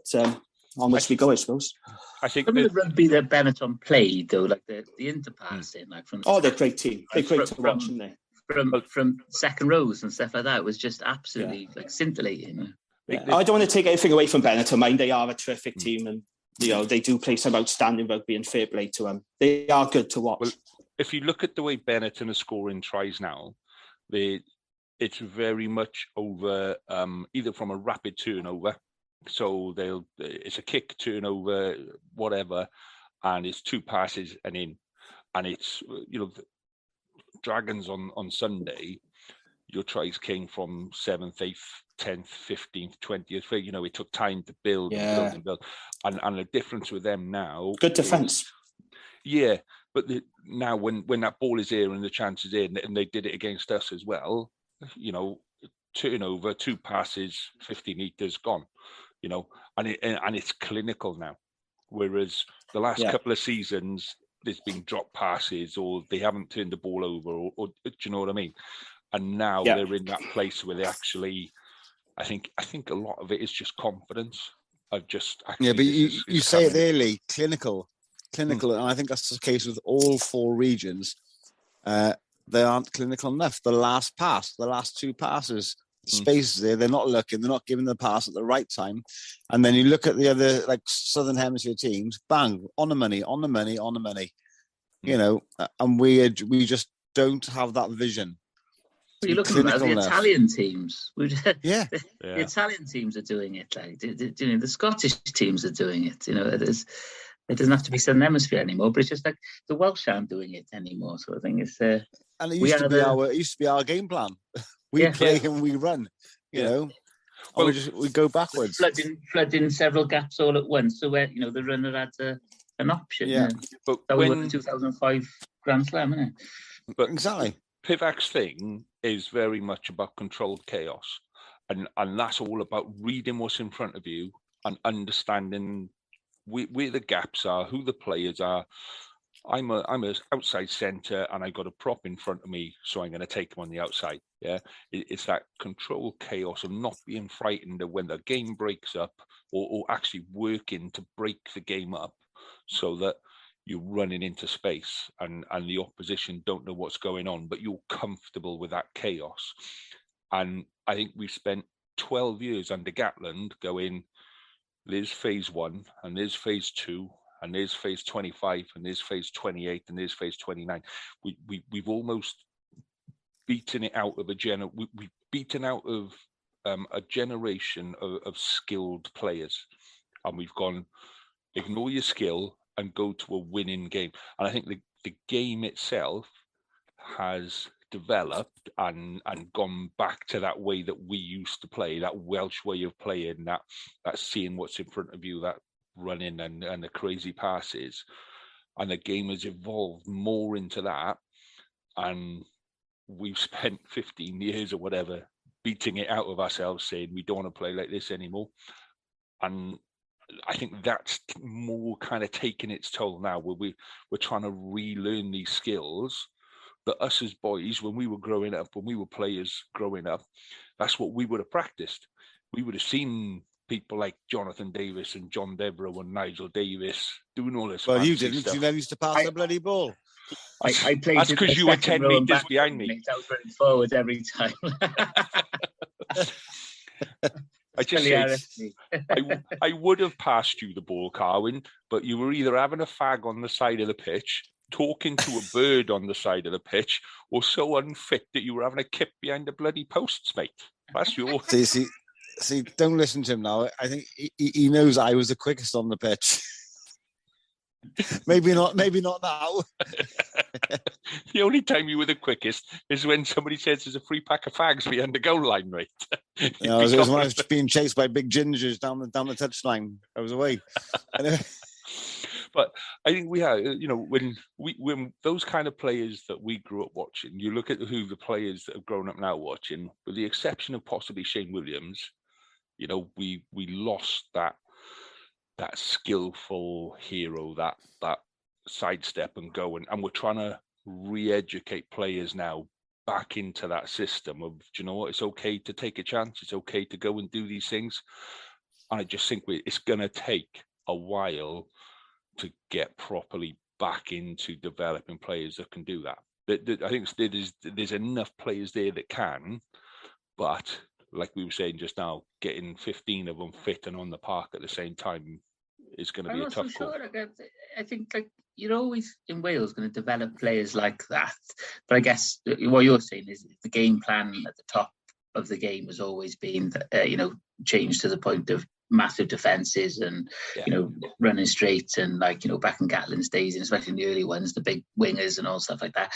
onwards we go, I suppose. I think some of the rugby that Benetton played, though, like the interpassing, like from they're a great team. They're great to watch, aren't they? From second rows and stuff like that was just absolutely scintillating. Yeah. I don't want to take anything away from Benetton. Mind they are a terrific team, and they do play some outstanding rugby, and fair play to them. They are good to watch. Well, if you look at the way Benetton are scoring tries now, it's very much over either from a rapid turnover, so it's a kick turnover, whatever, and it's 2 passes and in, and it's Dragons on Sunday, your tries came from 7th, 8th, 10th, 15th, 20th. It took time to build and build. And the difference with them now... Good defence. Yeah, but now when that ball is here and the chance is in, and they did it against us as well, turnover, 2 passes, 50 metres, gone. And it's clinical now. Whereas the last couple of seasons... there's been drop passes or they haven't turned the ball over or do you know what I mean? And now they're in that place where they actually, I think a lot of it is just confidence. But you say it there, Lee, clinical. And I think that's the case with all 4 regions. They aren't clinical enough. The last 2 passes, spaces there, they're not looking, they're not giving the pass at the right time. And then you look at the other Southern Hemisphere teams, bang, on the money. And we just don't have that vision. Well, you're looking at the Italian teams. The Italian teams are doing it. Like the Scottish teams are doing it. It doesn't have to be Southern Hemisphere anymore, but it's just like the Welsh aren't doing it anymore. So I think it's and it used to be our game plan. We play and we run, Well, we go backwards. Flooding several gaps all at once. So where the runner had an option. Yeah, but that was the 2005 Grand Slam, isn't it? But exactly, Pivac's thing is very much about controlled chaos, and that's all about reading what's in front of you and understanding where the gaps are, who the players are. I'm a outside centre and I got a prop in front of me, so I'm going to take them on the outside. Yeah, it's that control chaos of not being frightened of when the game breaks up, or actually working to break the game up, so that you're running into space and the opposition don't know what's going on, but you're comfortable with that chaos. And I think we've spent 12 years under Gatland going, there's phase 1 and there's phase 2. And there's phase 25, and there's phase 28, and there's phase 29. We've almost beaten it out of we've beaten out of a generation of skilled players, and we've gone, ignore your skill and go to a winning game. And I think the game itself has developed and gone back to that way that we used to play, that Welsh way of playing, that seeing what's in front of you, that running and the crazy passes. and the game has evolved more into that. And we've spent 15 years or whatever beating it out of ourselves, saying we don't want to play like this anymore. And I think that's more kind of taking its toll now, where we're trying to relearn these skills that us as boys, when we were growing up, when we were players growing up, that's what we would have practiced. We would have seen people like Jonathan Davis and John Devereux and Nigel Davis doing all this. Well, you didn't. Stuff. You never used to pass the bloody ball. I played. That's because you were 10 meters behind me. I was running forward every time. I just said, I would have passed you the ball, Carwyn, but you were either having a fag on the side of the pitch, talking to a bird on the side of the pitch, or so unfit that you were having a kip behind the bloody posts, mate. That's your... See, don't listen to him now. I think he knows I was the quickest on the pitch. Maybe not now. The only time you were the quickest is when somebody says there's a free pack of fags behind the goal line, mate. No, it was when I was being chased by big gingers down the touchline. I was away. But I think we have, when those kind of players that we grew up watching, you look at who the players that have grown up now watching, with the exception of possibly Shane Williams, we lost that skillful hero, that sidestep and go, and we're trying to re-educate players now back into that system of, you know what, it's okay to take a chance, it's okay to go and do these things. And I just think it's going to take a while to get properly back into developing players that can do that. I think there's enough players there that can, but like we were saying just now, getting 15 of them fit and on the park at the same time is going to be a tough call. I think you're always in Wales going to develop players like that. But I guess what you're saying is the game plan at the top of the game has always been, changed to the point of massive defences and, running straight and back in Gatlin's days, and especially in the early ones, the big wingers and all stuff like that.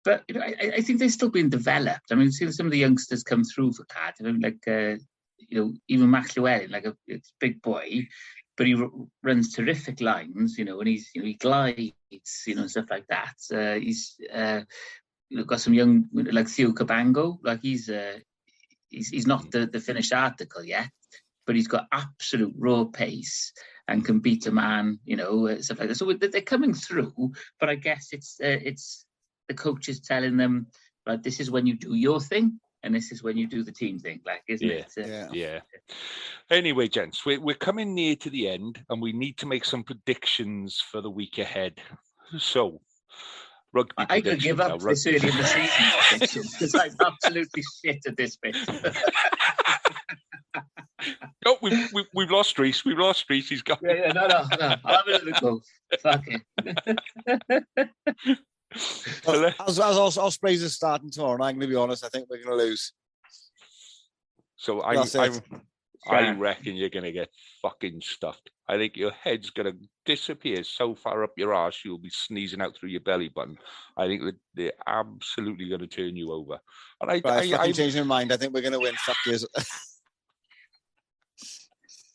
But I think they're still being developed. I mean, seeing some of the youngsters come through for Cardiff, even Max Llewellyn, a big boy, but he runs terrific lines, and he glides, and stuff like that. He's got some young, like Theo Cabango, he's not the finished article yet, but he's got absolute raw pace and can beat a man, stuff like that. So they're coming through, but I guess it's the coaches telling them, right, this is when you do your thing, and this is when you do the team thing, isn't it? Yeah. Anyway, gents, we're coming near to the end, and we need to make some predictions for the week ahead. So, rugby I could give up this early in the season because I'm absolutely shit at this bit. No, we've lost Reece. We've lost Reece. He's gone. Yeah, no. I'll have another go. Fuck it. Well, as Ospreys are starting tomorrow, and I'm going to be honest, I think we're going to lose. So I reckon you're going to get fucking stuffed. I think your head's going to disappear so far up your arse you'll be sneezing out through your belly button. I think that they're absolutely going to turn you over. And I changed my mind. I think we're going to win. Fuck you.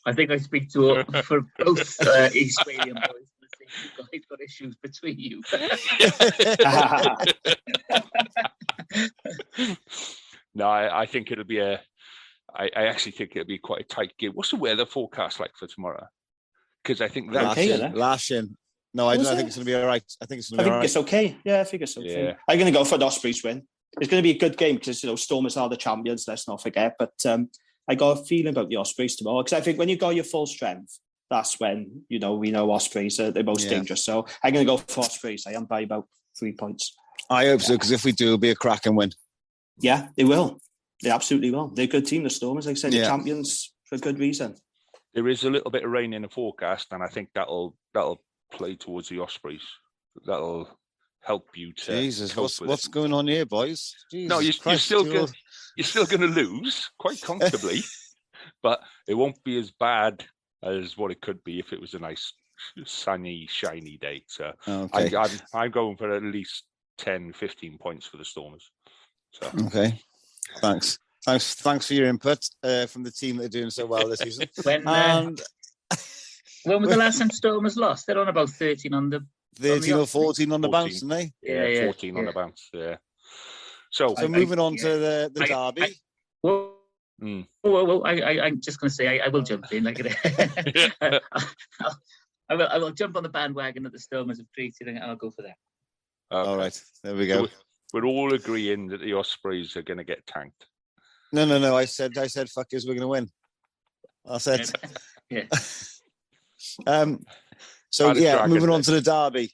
I think I speak for both East Walian boys. You guys got issues between you. No, I think it'll be I actually think it'll be quite a tight game. What's the weather forecast like for tomorrow? Because I think last year. No, I think it's going to be all right. I think it's okay. Yeah, I think it's okay. Yeah. I'm going to go for the Ospreys win. It's going to be a good game because Stormers are the champions. Let's not forget. But I got a feeling about the Ospreys tomorrow because I think when you got your full strength, that's when we know Ospreys are the most dangerous. So I'm going to go for Ospreys. I am by about 3 points. I hope so, because if we do, it'll be a cracking win. Yeah, they will. They absolutely will. They're a good team, the Stormers. Like I said, they're champions for a good reason. There is a little bit of rain in the forecast, and I think that'll play towards the Ospreys. That'll help you to. Jesus, what's going on here, boys? Jesus no, you're still going to lose quite comfortably, but it won't be as bad as what it could be if it was a nice, sunny, shiny day. So okay. I'm going for at least 10, 15 points for the Stormers. So. Okay, thanks for your input from the team that are doing so well this season. When was the last time Stormers lost? They're on about 13 on the 13 or 14 on the 14. bounce, aren't they? Yeah, 14 on the bounce. Yeah. So moving on to the derby. I'm just going to say I will jump in. I will jump on the bandwagon that the Stormers have created, and I'll go for that. Okay. All right, there we go. We're all agreeing that the Ospreys are going to get tanked. No. I said, fuckers, we're going to win. I said. Yeah. Moving on to the derby.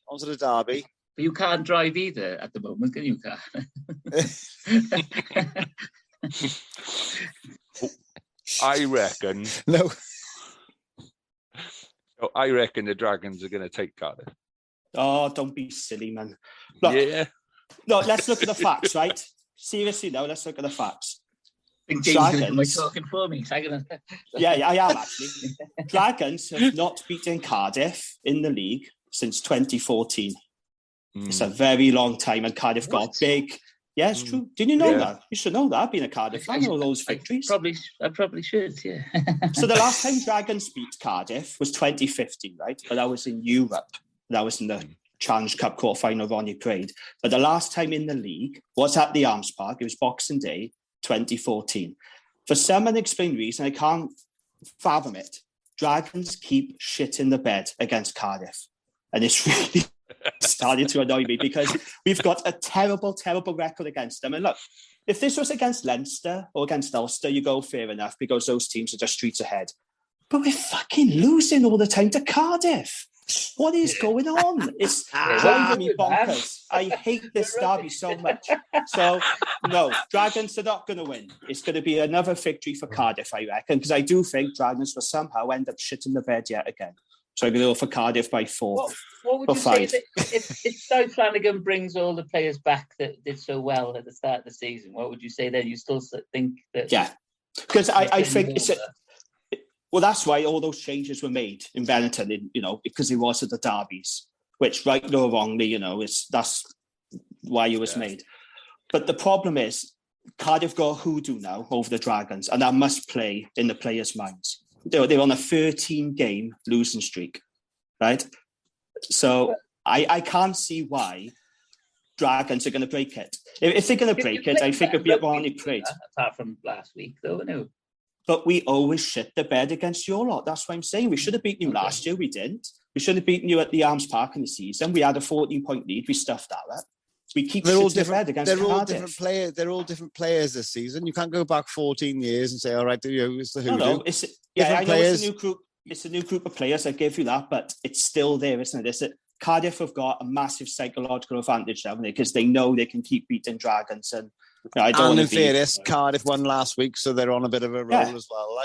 But you can't drive either at the moment, can you? I reckon. No. So I reckon the Dragons are going to take Cardiff. Oh, don't be silly, man. Look, no, let's look at the facts, right? Seriously, now, let's look at the facts. I think James is my talking for me. Yeah, I am actually. Dragons have not beaten Cardiff in the league since 2014. It's a very long time, and Cardiff got big. Yeah, it's true. Didn't you know that? You should know that, being a Cardiff fan, all those victories. I probably should, yeah. So the last time Dragons beat Cardiff was 2015, right? But that was in Europe. That was in the Challenge Cup quarter-final Ronnie Parade. But the last time in the league was at the Arms Park. It was Boxing Day, 2014. For some unexplained reason, I can't fathom it. Dragons keep shit in the bed against Cardiff. And it's really starting to annoy me because we've got a terrible, terrible record against them. And look, if this was against Leinster or against Ulster, you go fair enough because those teams are just streets ahead. But we're fucking losing all the time to Cardiff. What is going on? It's driving me bonkers. I hate this derby so much. So, no, Dragons are not going to win. It's going to be another victory for Cardiff, I reckon, because I do think Dragons will somehow end up shitting the bed yet again. So I'm going to go for Cardiff by 4. What would you say if Cy Flanagan brings all the players back that did so well at the start of the season? What would you say then? You still think that? Yeah, because I think it's well, that's why all those changes were made in Benetton, because it was at the derbies, which, right or wrongly, that's why it was made. But the problem is, Cardiff got hoodoo now over the Dragons, and that must play in the players' minds. They're on a 13-game losing streak, right? So I can't see why Dragons are going to break it. If they're going to break it, I think it'll be at Ronnie Parade. Apart from last week, though, no. But we always shit the bed against your lot. That's what I'm saying. We should have beaten you last year. We didn't. We should have beaten you at the Arms Park in the season. We had a 14-point lead. We stuffed that up. We keep shitting the bed against Cardiff. They're all different players this season. You can't go back 14 years and say, all right, it's the hoodoo. No, I know it's a new group. It's a new group of players. I give you that, but it's still there, isn't it? Cardiff have got a massive psychological advantage, haven't they? Because they know they can keep beating Dragons. And I don't want to be fairness, Cardiff won last week, so they're on a bit of a roll as well.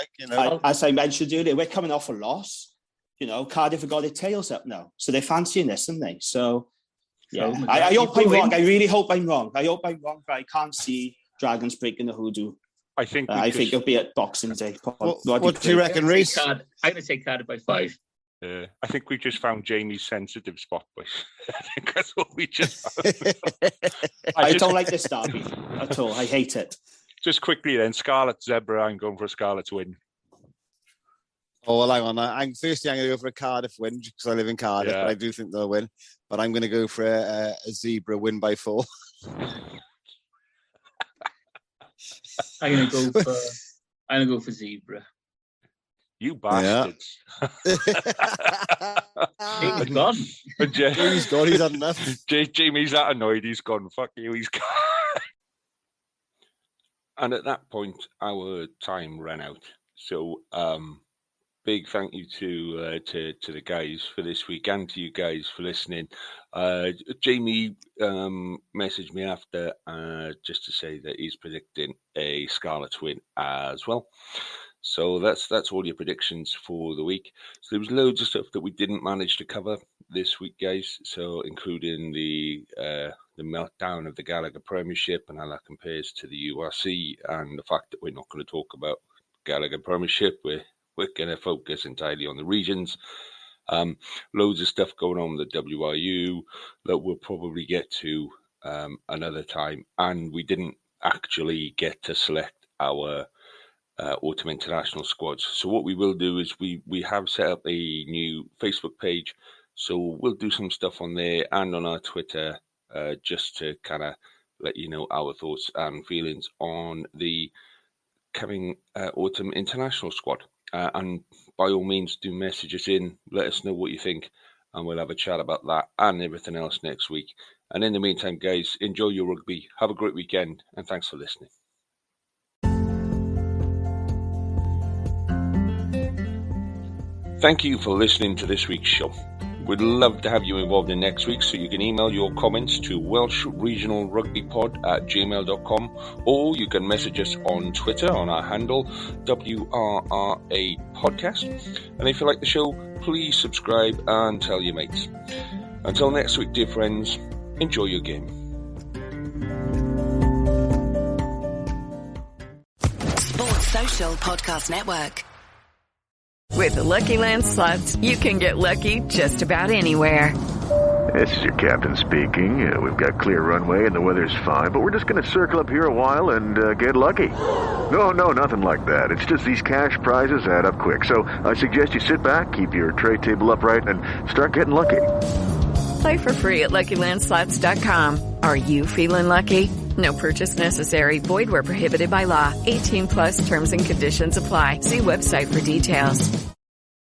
As I mentioned earlier, we're coming off a loss. Cardiff have got their tails up now, so they're fancying this, aren't they? So, yeah, I hope I'm wrong. I really hope I'm wrong. I hope I'm wrong, but I can't see Dragons breaking the hoodoo. I think it'll be at Boxing Day. What do you reckon, Reece? I'm going to take Cardiff by 5. I think we just found Jamie's sensitive spot, boys. I think that's what we just found. I don't like this derby at all. I hate it. Just quickly then, Scarlet Zebra, I'm going for a Scarlet win. Oh, well, hang on. I'm going to go for a Cardiff win because I live in Cardiff, but I do think they'll win. But I'm going to go for a Zebra win by 4. I'm going to go for Zebra. You bastards. He's gone. He's gone. He's had enough. Jamie's that annoyed. He's gone. Fuck you. He's gone. And at that point, our time ran out. So, big thank you to the guys for this week and to you guys for listening. Jamie messaged me after just to say that he's predicting a Scarlets win as well. So that's all your predictions for the week. So there was loads of stuff that we didn't manage to cover this week, guys. So including the meltdown of the Gallagher Premiership and how that compares to the URC, and the fact that we're not going to talk about Gallagher Premiership. We're going to focus entirely on the regions. Loads of stuff going on with the WRU that we'll probably get to another time. And we didn't actually get to select our autumn international squads. So what we will do is we have set up a new Facebook page. So we'll do some stuff on there and on our Twitter just to kind of let you know our thoughts and feelings on the coming autumn international squad. And by all means, do message us in, let us know what you think, and we'll have a chat about that and everything else next week. And in the meantime, guys, enjoy your rugby, have a great weekend, and thanks for listening. Thank you for listening to this week's show. We'd love to have you involved in next week, so you can email your comments to welshregionalrugbypod@gmail.com, or you can message us on Twitter on our handle, WRRA Podcast. And if you like the show, please subscribe and tell your mates. Until next week, dear friends, enjoy your game. Sports Social Podcast Network. With the Lucky Land Slots, you can get lucky just about anywhere. This is your captain speaking. We've got clear runway and the weather's fine, but we're just going to circle up here a while and get lucky. No, nothing like that. It's just these cash prizes add up quick. So I suggest you sit back, keep your tray table upright, and start getting lucky. Play for free at LuckyLandSlots.com. Are you feeling lucky? No purchase necessary. Void where prohibited by law. 18+ terms and conditions apply. See website for details.